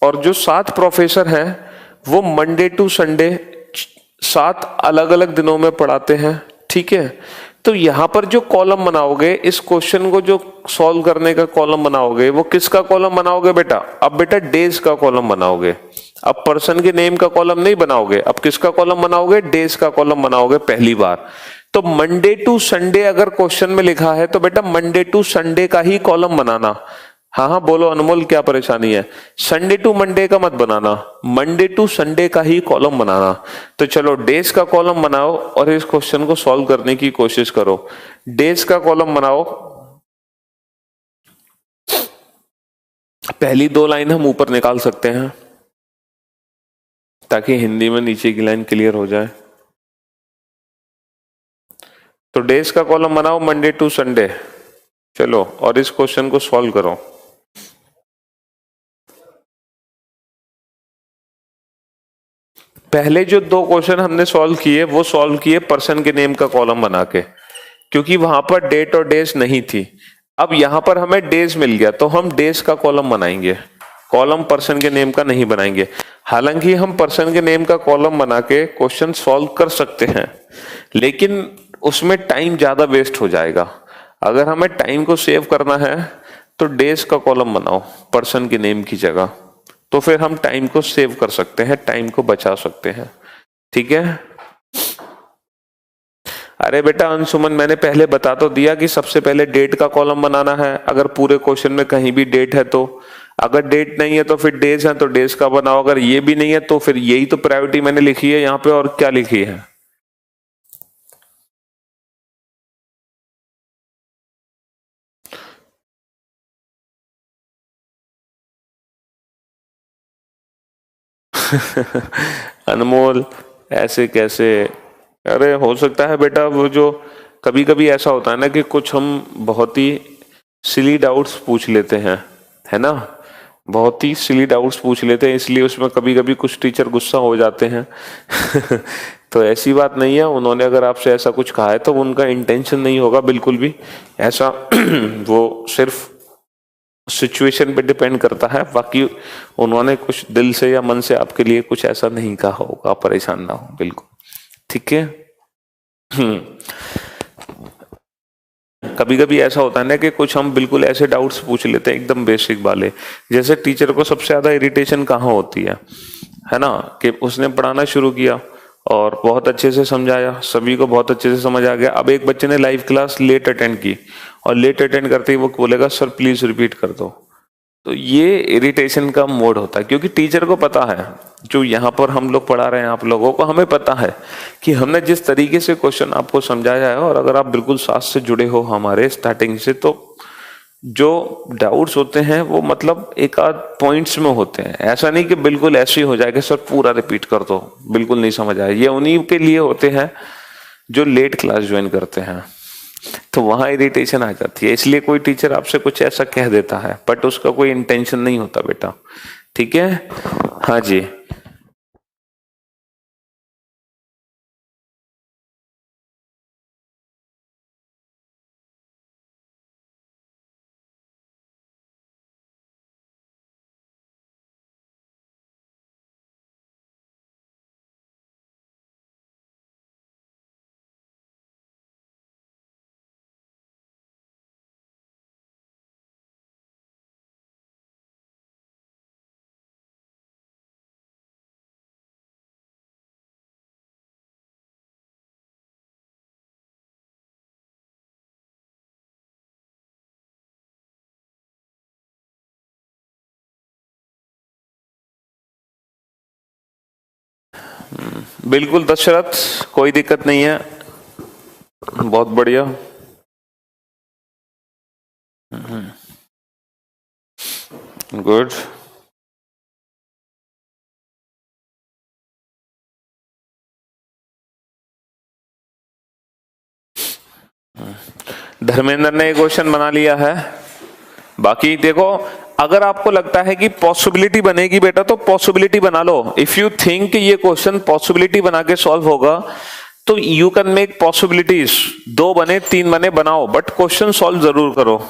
और जो 7 प्रोफेसर हैं वो मंडे टू संडे 7 अलग अलग दिनों में पढ़ाते हैं, ठीक है। तो यहां पर जो कॉलम बनाओगे, इस क्वेश्चन को जो सॉल्व करने का कॉलम बनाओगे, वो किसका कॉलम बनाओगे बेटा? अब बेटा डेज का कॉलम बनाओगे। अब पर्सन के नेम का कॉलम नहीं बनाओगे, अब किसका कॉलम बनाओगे? डेज का कॉलम बनाओगे पहली बार। तो मंडे टू संडे अगर क्वेश्चन में लिखा है तो बेटा मंडे टू संडे का ही कॉलम बनाना। हाँ हाँ बोलो अनमोल, क्या परेशानी है? संडे टू मंडे का मत बनाना, मंडे टू संडे का ही कॉलम बनाना। तो चलो डेज का कॉलम बनाओ और इस क्वेश्चन को सॉल्व करने की कोशिश करो। डेज का कॉलम बनाओ, पहली 2 लाइन हम ऊपर निकाल सकते हैं ताकि हिंदी में नीचे की लाइन क्लियर हो जाए। तो डेज का कॉलम बनाओ मंडे टू संडे, चलो और इस क्वेश्चन को सॉल्व करो। पहले जो 2 क्वेश्चन हमने सॉल्व किए वो सॉल्व किए पर्सन के नेम का कॉलम बना के, क्योंकि वहां पर डेट और डेज नहीं थी। अब यहां पर हमें डेज मिल गया तो हम डेज का कॉलम बनाएंगे, कॉलम पर्सन के नेम का नहीं बनाएंगे। हालांकि हम पर्सन के नेम का कॉलम बना के क्वेश्चन सॉल्व कर सकते हैं, लेकिन उसमें टाइम ज्यादा वेस्ट हो जाएगा। अगर हमें टाइम को सेव करना है तो डेज का कॉलम बनाओ पर्सन के नेम की जगह, तो फिर हम टाइम को सेव कर सकते हैं, टाइम को बचा सकते हैं। ठीक है। अरे बेटा अंशुमन, मैंने पहले बता तो दिया कि सबसे पहले डेट का कॉलम बनाना है, अगर पूरे क्वेश्चन में कहीं भी डेट है तो। अगर डेट नहीं है तो फिर डेज है तो डेज का बनाओ, अगर ये भी नहीं है तो फिर यही तो प्रायोरिटी मैंने लिखी है यहाँ पे, और क्या लिखी है। अनमोल, ऐसे कैसे? अरे हो सकता है बेटा, वो जो कभी कभी ऐसा होता है ना कि कुछ हम बहुत ही सिली डाउट्स पूछ लेते हैं, है ना, बहुत ही सिली डाउट्स पूछ लेते हैं, इसलिए उसमें कभी कभी कुछ टीचर गुस्सा हो जाते हैं। तो ऐसी बात नहीं है, उन्होंने अगर आपसे ऐसा कुछ कहा है तो उनका इंटेंशन नहीं होगा बिल्कुल भी ऐसा। वो सिर्फ सिचुएशन पे डिपेंड करता है, बाकी उन्होंने कुछ दिल से या मन से आपके लिए कुछ ऐसा नहीं कहा होगा, परेशान ना हो बिल्कुल। ठीक है। कभी कभी ऐसा होता है ना कि कुछ हम बिल्कुल ऐसे डाउट्स पूछ लेते हैं एकदम बेसिक वाले, जैसे टीचर को सबसे ज्यादा इरिटेशन कहाँ होती है ना, कि उसने पढ़ाना शुरू किया और बहुत अच्छे से समझाया, सभी को बहुत अच्छे से समझ आ गया, अब एक बच्चे ने लाइव क्लास लेट अटेंड की और लेट अटेंड करते ही वो बोलेगा सर प्लीज रिपीट कर दो। तो ये इरिटेशन का मोड होता है, क्योंकि टीचर को पता है, जो यहाँ पर हम लोग पढ़ा रहे हैं आप लोगों को, हमें पता है कि हमने जिस तरीके से क्वेश्चन आपको समझाया है, और अगर आप बिल्कुल साथ से जुड़े हो हमारे स्टार्टिंग से, तो जो डाउट्स होते हैं वो मतलब एक आध पॉइंट्स में होते हैं, ऐसा नहीं कि बिल्कुल ऐसे ही हो जाएगा सर पूरा रिपीट कर दो, बिल्कुल नहीं समझ आया। ये उन्हीं के लिए होते हैं जो लेट क्लास ज्वाइन करते हैं, तो वहां इरिटेशन आ जाती है, इसलिए कोई टीचर आपसे कुछ ऐसा कह देता है बट उसका कोई इंटेंशन नहीं होता बेटा। ठीक है। हाँ जी। बिल्कुल दशरथ, कोई दिक्कत नहीं है, बहुत बढ़िया। गुड। धर्मेंद्र ने क्वेश्चन बना लिया है। बाकी देखो, अगर आपको लगता है कि पॉसिबिलिटी बनेगी बेटा तो पॉसिबिलिटी बना लो। इफ यू थिंक ये क्वेश्चन पॉसिबिलिटी बना के सॉल्व होगा तो यू कैन मेक पॉसिबिलिटीज, 2 बने 3 बने बनाओ, बट क्वेश्चन सॉल्व जरूर करो।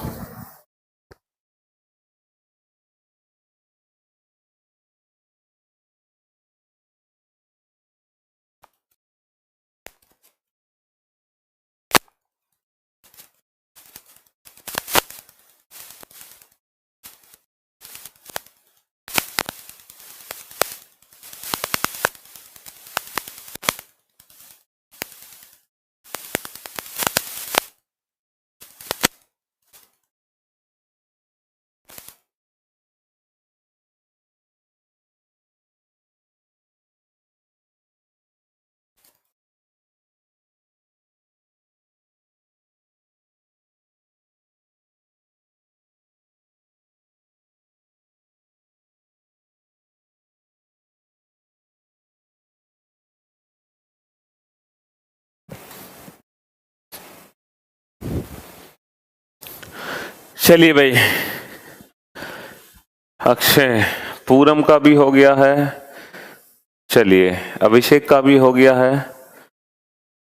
चलिए भाई, अक्षय, पूरम का भी हो गया है, चलिए अभिषेक का भी हो गया है।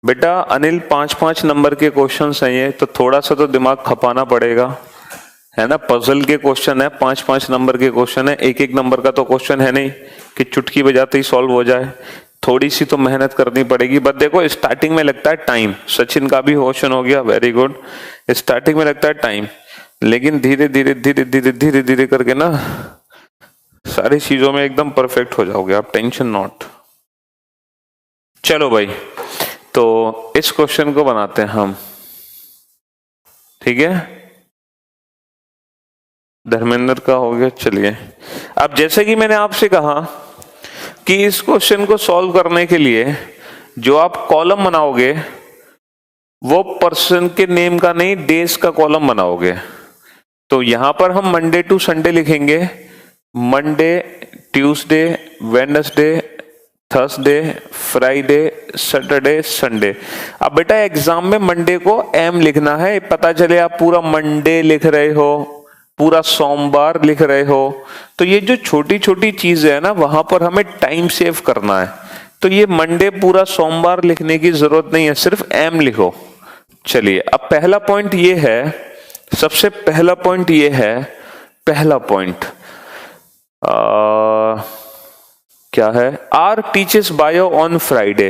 बेटा अनिल, 5-5 नंबर के क्वेश्चंस हैं ये, तो थोड़ा सा तो दिमाग खपाना पड़ेगा, है ना। पजल के क्वेश्चन है, 5-5 नंबर के क्वेश्चन है, 1-1 नंबर का तो क्वेश्चन है नहीं कि चुटकी बजाते ही सॉल्व हो जाए, थोड़ी सी तो मेहनत करनी पड़ेगी। बट देखो स्टार्टिंग में लगता है टाइम, सचिन का भी क्वेश्चन हो गया, वेरी गुड। स्टार्टिंग में लगता है टाइम, लेकिन धीरे धीरे धीरे धीरे धीरे धीरे करके ना सारी चीजों में एकदम परफेक्ट हो जाओगे आप, टेंशन नॉट। चलो भाई, तो इस क्वेश्चन को बनाते हैं हम, ठीक है। धर्मेंद्र का हो गया। चलिए, अब जैसे कि मैंने आपसे कहा कि इस क्वेश्चन को सॉल्व करने के लिए जो आप कॉलम बनाओगे वो पर्सन के नेम का नहीं, डेज का कॉलम बनाओगे। तो यहां पर हम मंडे टू संडे लिखेंगे, Monday, Tuesday, Wednesday, Thursday, Friday, Saturday, Sunday. अब बेटा एग्जाम में मंडे को एम लिखना है, पता चले आप पूरा मंडे लिख रहे हो, पूरा सोमवार लिख रहे हो, तो ये जो छोटी छोटी चीजें है ना, वहां पर हमें टाइम सेव करना है। तो ये मंडे पूरा सोमवार लिखने की जरूरत नहीं है, सिर्फ एम लिखो। चलिए, अब पहला पॉइंट ये है, सबसे पहला पॉइंट ये है, पहला पॉइंट क्या है, R teaches bio on Friday.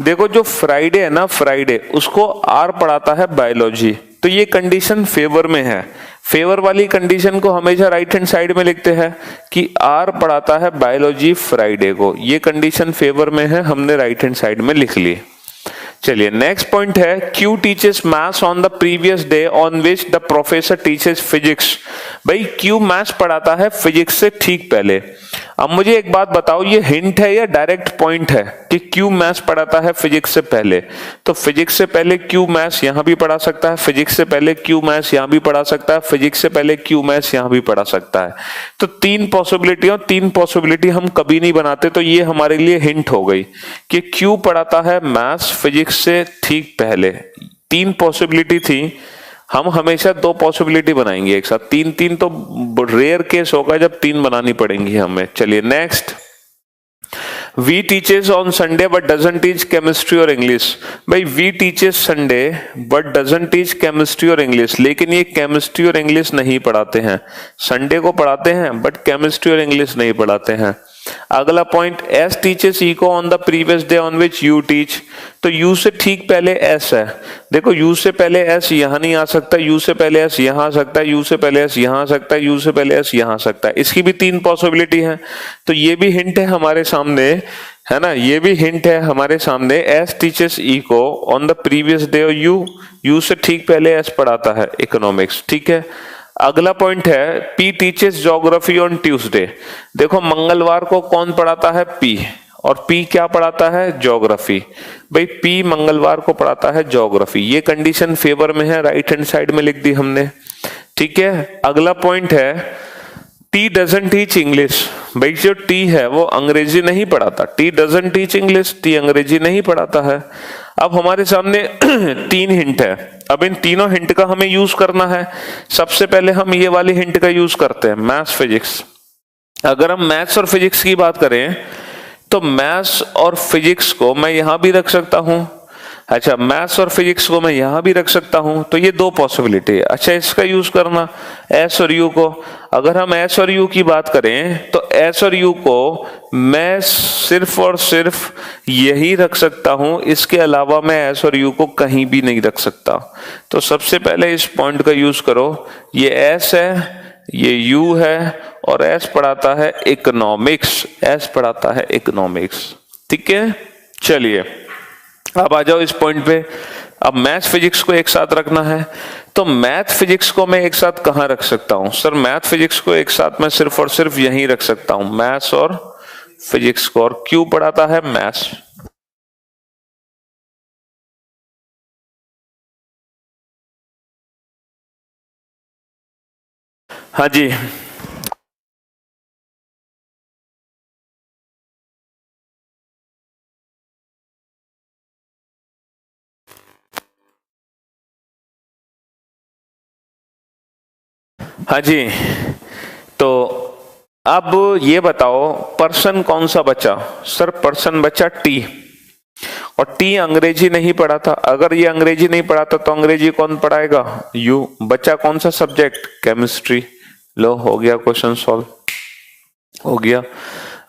देखो जो फ्राइडे है ना, फ्राइडे उसको आर पढ़ाता है बायोलॉजी, तो ये कंडीशन फेवर में है। फेवर वाली कंडीशन को हमेशा राइट हैंड साइड में लिखते हैं कि आर पढ़ाता है बायोलॉजी फ्राइडे को, ये कंडीशन फेवर में है, हमने राइट हैंड साइड में लिख ली। चलिए, नेक्स्ट पॉइंट है, Q teaches maths on the previous day on which the professor teaches physics. भाई क्यू मैथ्स पढ़ाता है फिजिक्स से ठीक पहले। अब मुझे एक बात बताओ, ये हिंट है या डायरेक्ट पॉइंट है कि क्यू मैथ्स पढ़ाता है फिजिक्स से पहले? तो फिजिक्स से पहले क्यू मैथ्स यहां भी पढ़ा सकता है, फिजिक्स से पहले क्यू मैथ्स यहां भी पढ़ा सकता है, फिजिक्स से पहले क्यू मैथ्स यहां भी पढ़ा सकता है। तो तीन पॉसिबिलिटी, और तीन पॉसिबिलिटी हम कभी नहीं बनाते, तो ये हमारे लिए हिंट हो गई कि क्यू पढ़ाता है मैथ्स फिजिक्स से ठीक पहले। तीन पॉसिबिलिटी थी, हम हमेशा दो पॉसिबिलिटी बनाएंगे एक साथ, तीन तीन तो रेयर केस होगा जब तीन बनानी पड़ेंगी हमें। चलिए next, V teaches on Sunday but doesn't teach chemistry और इंग्लिश। भाई V teaches Sunday but doesn't teach chemistry और इंग्लिश, लेकिन ये केमिस्ट्री और इंग्लिश नहीं पढ़ाते हैं। संडे को पढ़ाते हैं बट केमिस्ट्री और इंग्लिश नहीं पढ़ाते हैं। अगला point, S teaches eco on the previous day on which you teach. तो यू से ठीक पहले एस है। देखो यू से पहले एस यहां नहीं आ सकता, यू से पहले एस यहां आ सकता है, यू से पहले एस यहां आ सकता है, यू से पहले एस यहां आ सकता है। इसकी भी तीन पॉसिबिलिटी है, तो ये भी हिंट है हमारे सामने, है ना, ये भी हिंट है हमारे सामने। S teaches eco on the previous day, और यू से ठीक पहले एस पढ़ाता है इकोनॉमिक्स, ठीक है। अगला पॉइंट है, P teaches geography on Tuesday. देखो मंगलवार को कौन पढ़ाता है? पी, और पी क्या पढ़ाता है? ज्योग्राफी। भाई पी मंगलवार को पढ़ाता है ज्योग्राफी, ये कंडीशन फेवर में है, राइट हैंड साइड में लिख दी हमने, ठीक है। अगला पॉइंट है, टी डजंट टीच इंग्लिश। भाई जो टी है वो अंग्रेजी नहीं पढ़ाता, T doesn't teach English, T अंग्रेजी नहीं पढ़ाता है। अब हमारे सामने तीन हिंट है, अब इन तीनों हिंट का हमें यूज करना है। सबसे पहले हम ये वाली हिंट का यूज करते हैं, मैथ्स फिजिक्स। अगर हम मैथ्स और फिजिक्स की बात करें तो मैथ्स और फिजिक्स को मैं यहां भी रख सकता हूं, अच्छा मैथ्स और फिजिक्स को मैं यहां भी रख सकता हूं, तो ये दो पॉसिबिलिटी है। अच्छा इसका यूज करना एस और यू को, अगर हम एस और यू की बात करें तो एस और यू को मैं सिर्फ और सिर्फ यही रख सकता हूं, इसके अलावा मैं एस और यू को कहीं भी नहीं रख सकता। तो सबसे पहले इस पॉइंट का यूज करो, ये एस है, ये यू है, और एस पढ़ाता है इकोनॉमिक्स, एस पढ़ाता है इकोनॉमिक्स, ठीक है। चलिए अब आ जाओ इस पॉइंट पे। अब मैथ फिजिक्स को एक साथ रखना है, तो मैथ फिजिक्स को मैं एक साथ कहां रख सकता हूं? सर मैथ फिजिक्स को एक साथ मैं सिर्फ और सिर्फ यहीं रख सकता हूं, मैथ्स और फिजिक्स को, और क्यों पढ़ाता है? मैथ्स। हाँ जी, हाँ जी। तो अब ये बताओ पर्सन कौन सा बचा? सर पर्सन बचा टी, और टी अंग्रेजी नहीं पढ़ाता। अगर ये अंग्रेजी नहीं पढ़ाता तो अंग्रेजी कौन पढ़ाएगा? यू। बचा कौन सा सब्जेक्ट? केमिस्ट्री। लो हो गया क्वेश्चन सॉल्व, हो गया।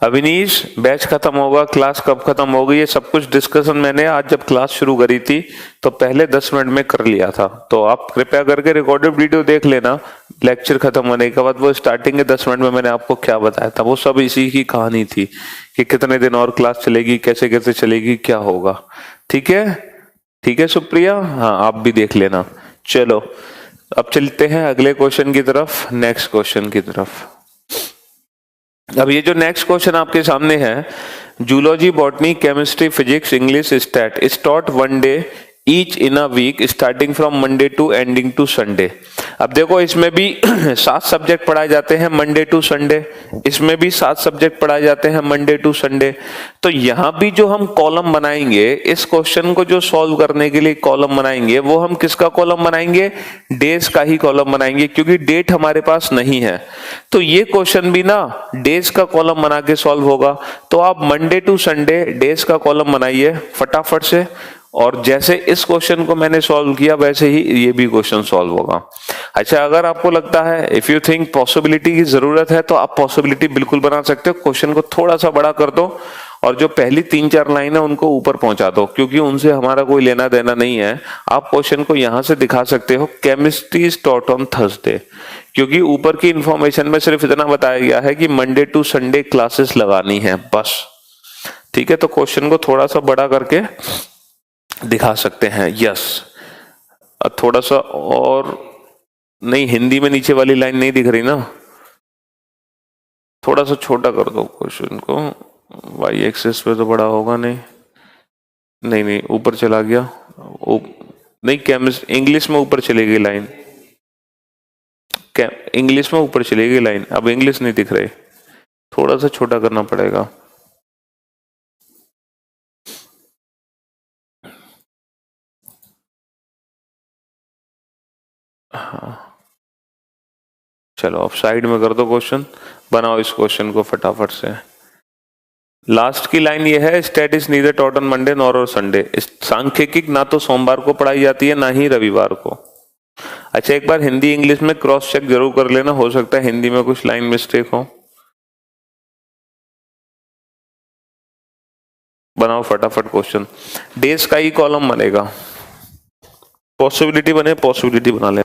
अविनीश, बैच खत्म होगा, क्लास कब खत्म होगी, ये सब कुछ डिस्कशन मैंने आज जब क्लास शुरू करी थी तो पहले 10 मिनट में कर लिया था। तो आप कृपया करके रिकॉर्डेड वीडियो देख लेना लेक्चर खत्म होने के बाद। वो स्टार्टिंग के 10 मिनट में मैंने आपको क्या बताया था, वो सब इसी की कहानी थी कि कितने दिन और क्लास चलेगी, कैसे कैसे चलेगी, क्या होगा। ठीक है, ठीक है सुप्रिया, हाँ आप भी देख लेना। चलो अब चलते हैं अगले क्वेश्चन की तरफ, नेक्स्ट क्वेश्चन की तरफ। अब ये जो नेक्स्ट क्वेश्चन आपके सामने है, zoology, botany, chemistry, physics, English, stat is taught one day each in a week starting from Monday to ending to Sunday. अब देखो इसमें भी 7 सब्जेक्ट पढ़ाए जाते हैं मंडे टू संडे, इसमें भी 7 सब्जेक्ट पढ़ाए जाते हैं मंडे टू संडे। तो यहां भी जो हम कॉलम बनाएंगे, इस क्वेश्चन को जो सॉल्व करने के लिए कॉलम बनाएंगे, वो हम किसका कॉलम बनाएंगे, डेज का ही कॉलम बनाएंगे, क्योंकि डेट हमारे पास नहीं है। तो ये क्वेश्चन भी ना डेज का कॉलम बना के सॉल्व होगा। तो आप मंडे टू संडे डेज का कॉलम बनाइए फटाफट से, और जैसे इस क्वेश्चन को मैंने सॉल्व किया वैसे ही ये भी क्वेश्चन सॉल्व होगा। अच्छा, अगर आपको लगता है, इफ यू थिंक पॉसिबिलिटी की जरूरत है, तो आप पॉसिबिलिटी बिल्कुल बना सकते हो। क्वेश्चन को थोड़ा सा बड़ा कर दो और जो पहली 3-4 लाइन है उनको ऊपर पहुंचा दो, क्योंकि उनसे हमारा कोई लेना देना नहीं है। आप क्वेश्चन को यहां से दिखा सकते हो, chemistry is taught on Thursday, क्योंकि ऊपर की इंफॉर्मेशन में सिर्फ इतना बताया गया है कि मंडे टू संडे क्लासेस लगानी है बस। ठीक है, तो क्वेश्चन को थोड़ा सा बड़ा करके दिखा सकते हैं। यस, थोड़ा सा और, नहीं हिंदी में नीचे वाली लाइन नहीं दिख रही ना, थोड़ा सा छोटा कर दो क्वेश्चन को। वाई एक्सिस पे तो बड़ा होगा नहीं, नहीं नहीं ऊपर चला गया। नहीं केमिस्ट इंग्लिश में ऊपर चलेगी लाइन, इंग्लिश में ऊपर चलेगी लाइन, अब इंग्लिश नहीं दिख रही, थोड़ा सा छोटा करना पड़ेगा। हाँ चलो अब साइड में कर दो क्वेश्चन, बनाओ इस क्वेश्चन को फटाफट से। लास्ट की लाइन ये है, stat is neither taught on Monday nor और संडे। सांख्यिकी ना तो सोमवार को पढ़ाई जाती है ना ही रविवार को। अच्छा, एक बार हिंदी इंग्लिश में क्रॉस चेक जरूर कर लेना, हो सकता है हिंदी में कुछ लाइन मिस्टेक हो। बनाओ फटाफट क्वेश्चन, डेज का ही कॉलम बनेगा, पॉसिबिलिटी बने, पॉसिबिलिटी बना ले।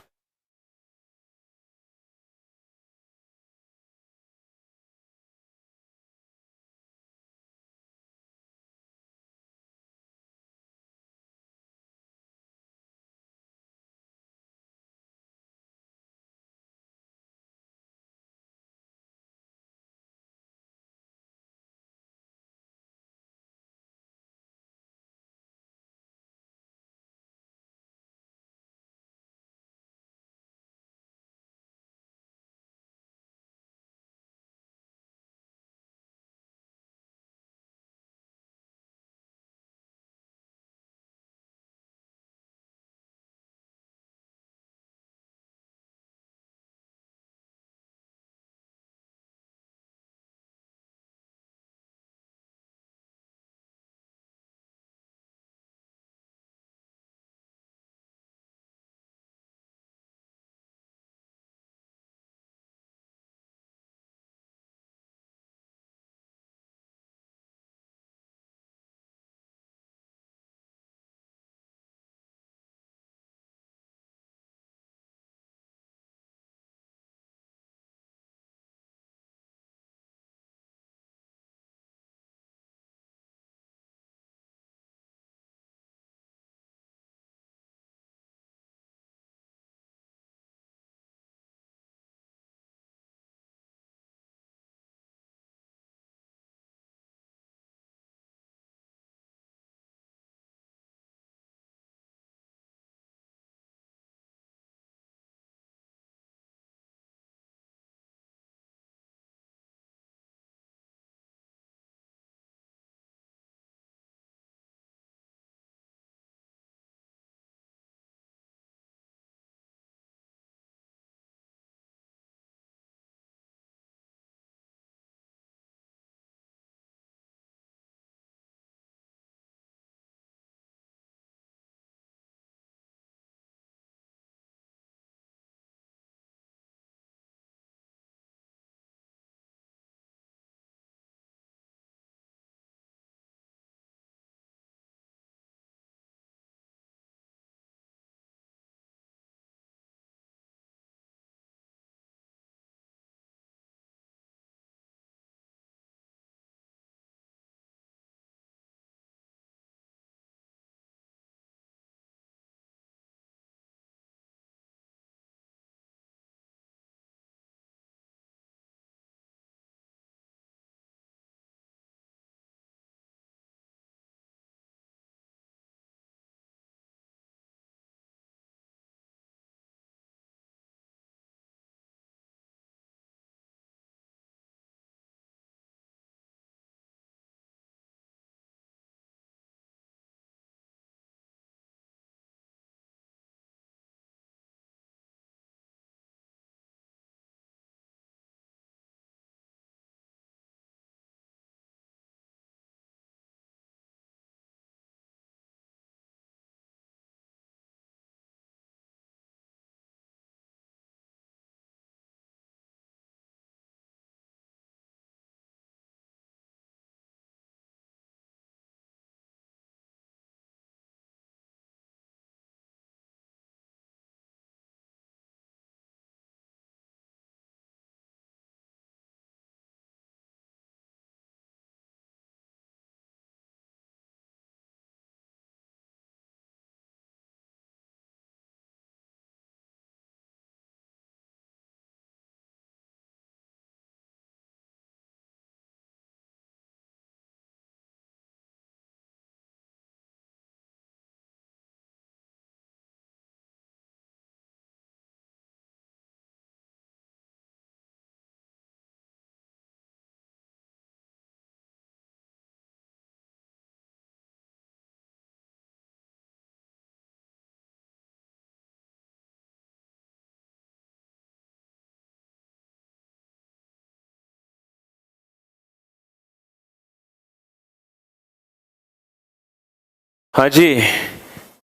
हाँ जी,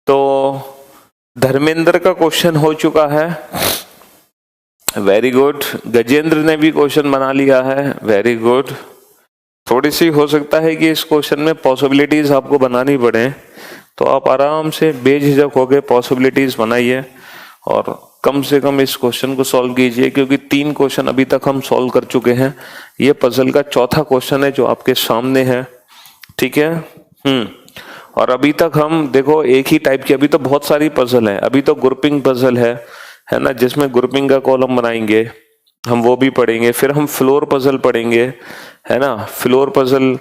तो धर्मेंद्र का क्वेश्चन हो चुका है, वेरी गुड। गजेंद्र ने भी क्वेश्चन बना लिया है, वेरी गुड। थोड़ी सी हो सकता है कि इस क्वेश्चन में पॉसिबिलिटीज आपको बनानी पड़े, तो आप आराम से बेझिझक होकर पॉसिबिलिटीज बनाइए और कम से कम इस क्वेश्चन को सॉल्व कीजिए, क्योंकि 3 क्वेश्चन अभी तक हम सॉल्व कर चुके हैं। ये पजल का चौथा क्वेश्चन है जो आपके सामने है, ठीक है। और अभी तक हम देखो एक ही टाइप की, अभी तो बहुत सारी पजल है, अभी तो ग्रुपिंग पजल है ना, जिसमें ग्रुपिंग का कॉलम बनाएंगे हम, वो भी पढ़ेंगे। फिर हम फ्लोर पजल पढ़ेंगे, है ना, फ्लोर पजल।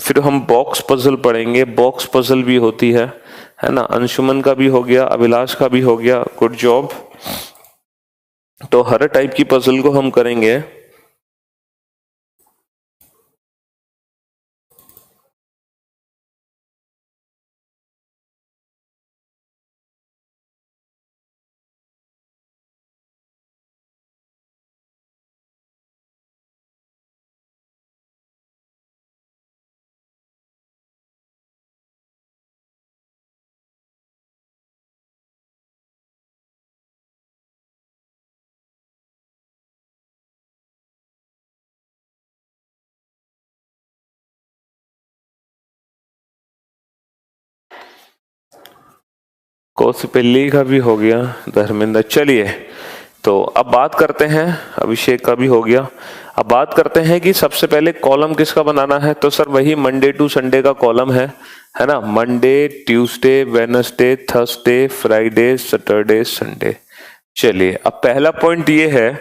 फिर हम बॉक्स पजल पढ़ेंगे, बॉक्स पजल भी होती है ना। अंशुमन का भी हो गया, अभिलाष का भी हो गया, गुड जॉब। तो हर टाइप की पजल को हम करेंगे। कौशपिल्ली का भी हो गया, धर्मेंद्र। चलिए, तो अब बात करते हैं, अभिषेक का भी हो गया। अब बात करते हैं कि सबसे पहले कॉलम किसका बनाना है। तो सर वही मंडे टू संडे का कॉलम है ना। Monday, Tuesday, Wednesday, Thursday, Friday, Saturday, Sunday. चलिए, अब पहला पॉइंट ये है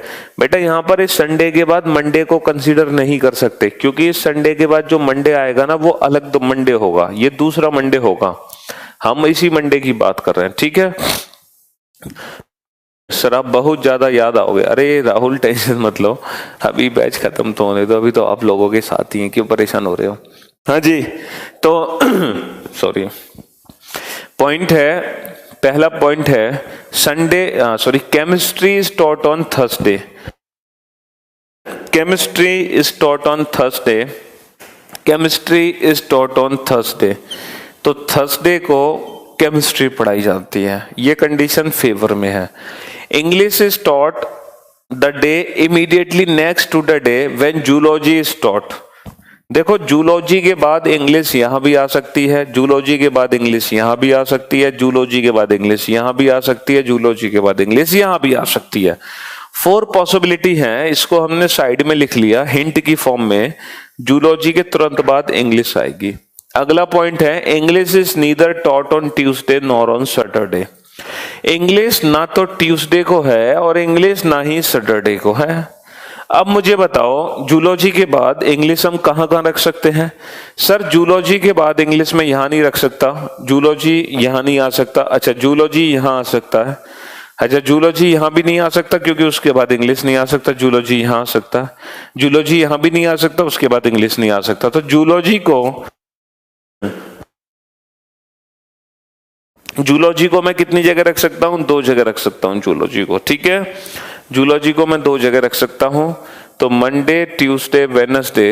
बेटा, यहाँ पर इस संडे के बाद मंडे को कंसीडर नहीं कर सकते, क्योंकि इस संडे के बाद जो मंडे आएगा ना वो अलग मंडे होगा, ये दूसरा मंडे होगा। हम इसी मंडे की बात कर रहे हैं, ठीक है। सर आप बहुत ज्यादा याद आओगे। अरे राहुल टेंशन मत लो, अभी बैच खत्म तो होने दो, अभी तो आप लोगों के साथ ही हैं, क्यों परेशान हो रहे हो। हाँ जी, तो सॉरी, पॉइंट है, पहला पॉइंट है Sunday, sorry, chemistry is taught on Thursday. Chemistry is taught on Thursday. Chemistry is taught on Thursday. तो थर्सडे को केमिस्ट्री पढ़ाई जाती है, ये कंडीशन फेवर में है। English is taught the day immediately next to the day when zoology is taught. देखो, zoology के बाद इंग्लिश यहां भी आ सकती है, जूलॉजी के बाद इंग्लिश यहां भी आ सकती है, जूलॉजी के बाद इंग्लिश यहां भी आ सकती है, जूलॉजी के बाद इंग्लिश यहां भी आ सकती है। 4 पॉसिबिलिटी है, इसको हमने साइड में लिख लिया हिंट की फॉर्म में। जूलॉजी के तुरंत बाद इंग्लिश आएगी। अगला पॉइंट है, English is neither taught on Tuesday nor on Saturday. English ना तो ट्यूसडे को है और इंग्लिश ना ही सैटरडे को है। अब मुझे बताओ, जूलॉजी के बाद इंग्लिश हम कहां कहां रख सकते हैं। सर जूलॉजी के बाद इंग्लिश में यहां नहीं रख सकता, जूलॉजी यहां नहीं आ सकता। अच्छा, जूलॉजी यहां आ सकता है। अच्छा, जूलॉजी यहां भी नहीं आ सकता क्योंकि उसके बाद इंग्लिश नहीं आ सकता। जूलॉजी यहां आ सकता है, जूलॉजी यहां भी नहीं आ सकता, उसके बाद इंग्लिश नहीं आ सकता। तो जूलॉजी को मैं कितनी जगह रख सकता हूं, 2 जगह रख सकता हूं जूलॉजी को, ठीक है। जूलॉजी को मैं 2 जगह रख सकता हूं, तो Monday, Tuesday, Wednesday,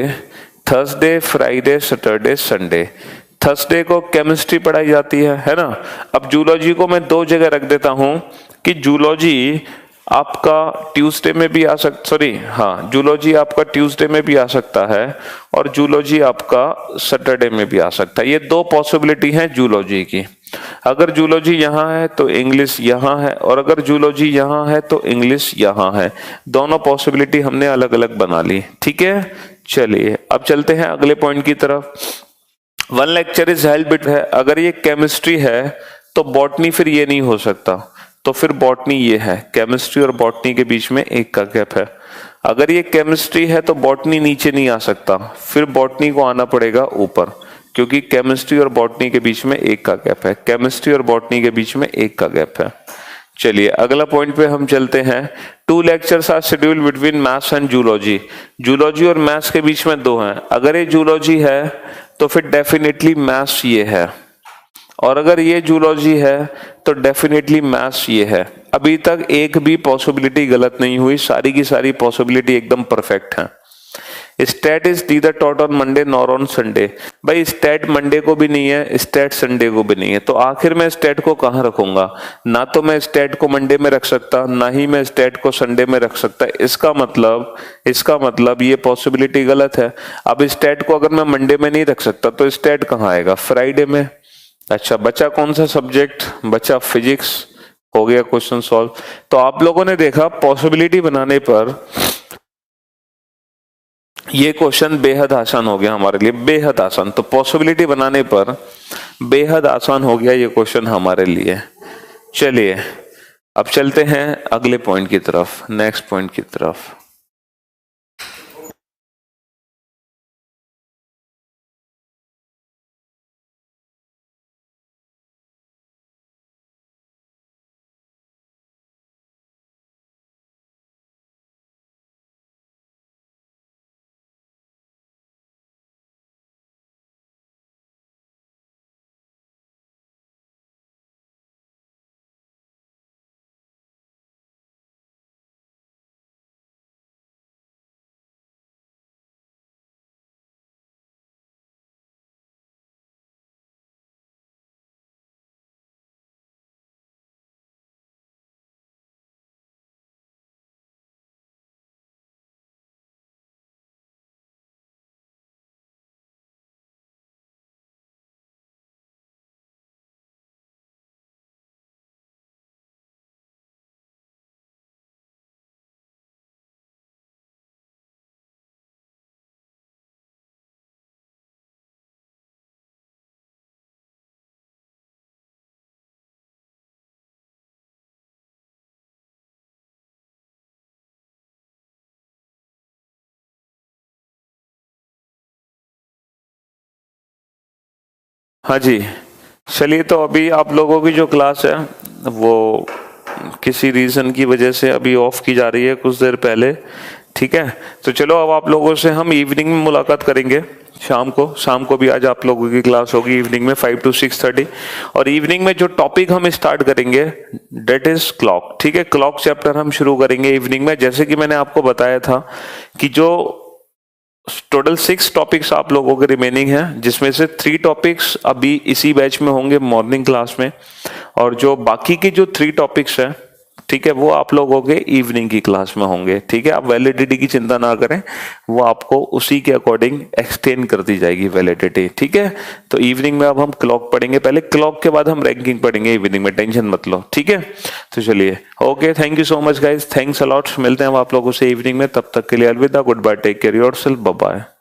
Thursday, Friday, Saturday, Sunday. Thursday को केमिस्ट्री पढ़ाई जाती है ना। अब जूलॉजी को मैं 2 जगह रख देता हूं कि जूलॉजी आपका ट्यूसडे में भी आ सकता, सॉरी हाँ, जूलॉजी आपका ट्यूसडे में भी आ सकता है और जूलॉजी आपका सैटरडे में भी आ सकता है। ये 2 पॉसिबिलिटी हैं जूलॉजी की। अगर जूलॉजी यहाँ है तो इंग्लिश यहाँ है, और अगर जूलॉजी यहाँ है तो इंग्लिश यहाँ है। दोनों पॉसिबिलिटी हमने अलग अलग बना ली, ठीक है। चलिए, अब चलते हैं अगले पॉइंट की तरफ। 1 लेक्चर इज हेल्ड बिट है। अगर ये केमिस्ट्री है तो बॉटनी फिर ये नहीं हो सकता, तो फिर बॉटनी ये है। केमिस्ट्री और बॉटनी के बीच में 1 का गैप है। अगर ये केमिस्ट्री है तो बॉटनी नीचे नहीं आ सकता, फिर बॉटनी को आना पड़ेगा ऊपर, क्योंकि केमिस्ट्री और बॉटनी के बीच में 1 का गैप है। केमिस्ट्री और बॉटनी के बीच में 1 का गैप है। चलिए, अगला पॉइंट पे हम चलते हैं। 2 lectures are scheduled between maths and zoology. Zoology और मैथ्स के बीच में 2 हैं। अगर ये जूलॉजी है तो फिर डेफिनेटली मैथ्स ये है, और अगर ये जूलॉजी है तो डेफिनेटली मैथ्स ये है। अभी तक एक भी पॉसिबिलिटी गलत नहीं हुई, सारी की सारी पॉसिबिलिटी एकदम परफेक्ट है। Stat is neither taught on Monday nor on Sunday. भाई स्टैट मंडे को भी नहीं है, स्टैट संडे को भी नहीं है, तो आखिर मैं स्टैट को कहाँ रखूंगा? ना तो मैं स्टैट को मंडे में रख सकता, ना ही मैं स्टैट को संडे में रख सकता। इसका मतलब ये पॉसिबिलिटी गलत है। अब स्टैट को अगर मैं मंडे में नहीं रख सकता तो स्टैट कहाँ आएगा? फ्राइडे में। अच्छा, बचा कौन सा सब्जेक्ट? बचा फिजिक्स। हो गया क्वेश्चन सॉल्व। तो आप लोगों ने देखा पॉसिबिलिटी बनाने पर ये क्वेश्चन बेहद आसान हो गया हमारे लिए, बेहद आसान। तो पॉसिबिलिटी बनाने पर बेहद आसान हो गया ये क्वेश्चन हमारे लिए। चलिए अब चलते हैं अगले पॉइंट की तरफ, नेक्स्ट पॉइंट की तरफ। हाँ जी, चलिए तो अभी आप लोगों की जो क्लास है वो किसी रीजन की वजह से अभी ऑफ की जा रही है कुछ देर पहले, ठीक है। तो चलो अब आप लोगों से हम इवनिंग में मुलाकात करेंगे, शाम को भी आज आप लोगों की क्लास होगी इवनिंग में 5 to 6:30। और इवनिंग में जो टॉपिक हम स्टार्ट करेंगे डेट इज क्लॉक, ठीक है। क्लॉक चैप्टर हम शुरू करेंगे इवनिंग में। जैसे कि मैंने आपको बताया था कि जो टोटल 6 टॉपिक्स आप लोगों के रिमेनिंग हैं, जिसमें से 3 टॉपिक्स अभी इसी बैच में होंगे मॉर्निंग क्लास में, और जो बाकी की जो 3 टॉपिक्स हैं, ठीक है, वो आप लोगों के इवनिंग की क्लास में होंगे, ठीक है। आप वैलिडिटी की चिंता ना करें, वो आपको उसी के अकॉर्डिंग एक्सटेंड कर दी जाएगी वैलिडिटी, ठीक है। तो इवनिंग में अब हम क्लॉक पढ़ेंगे पहले, क्लॉक के बाद हम रैंकिंग पढ़ेंगे इवनिंग में, टेंशन मत लो, ठीक है। तो चलिए, okay, thank you so much guys, thanks a lot. मिलते हैं आप लोगों से इवनिंग में, तब तक के लिए अलविदा, good bye, take care yourself, bye bye.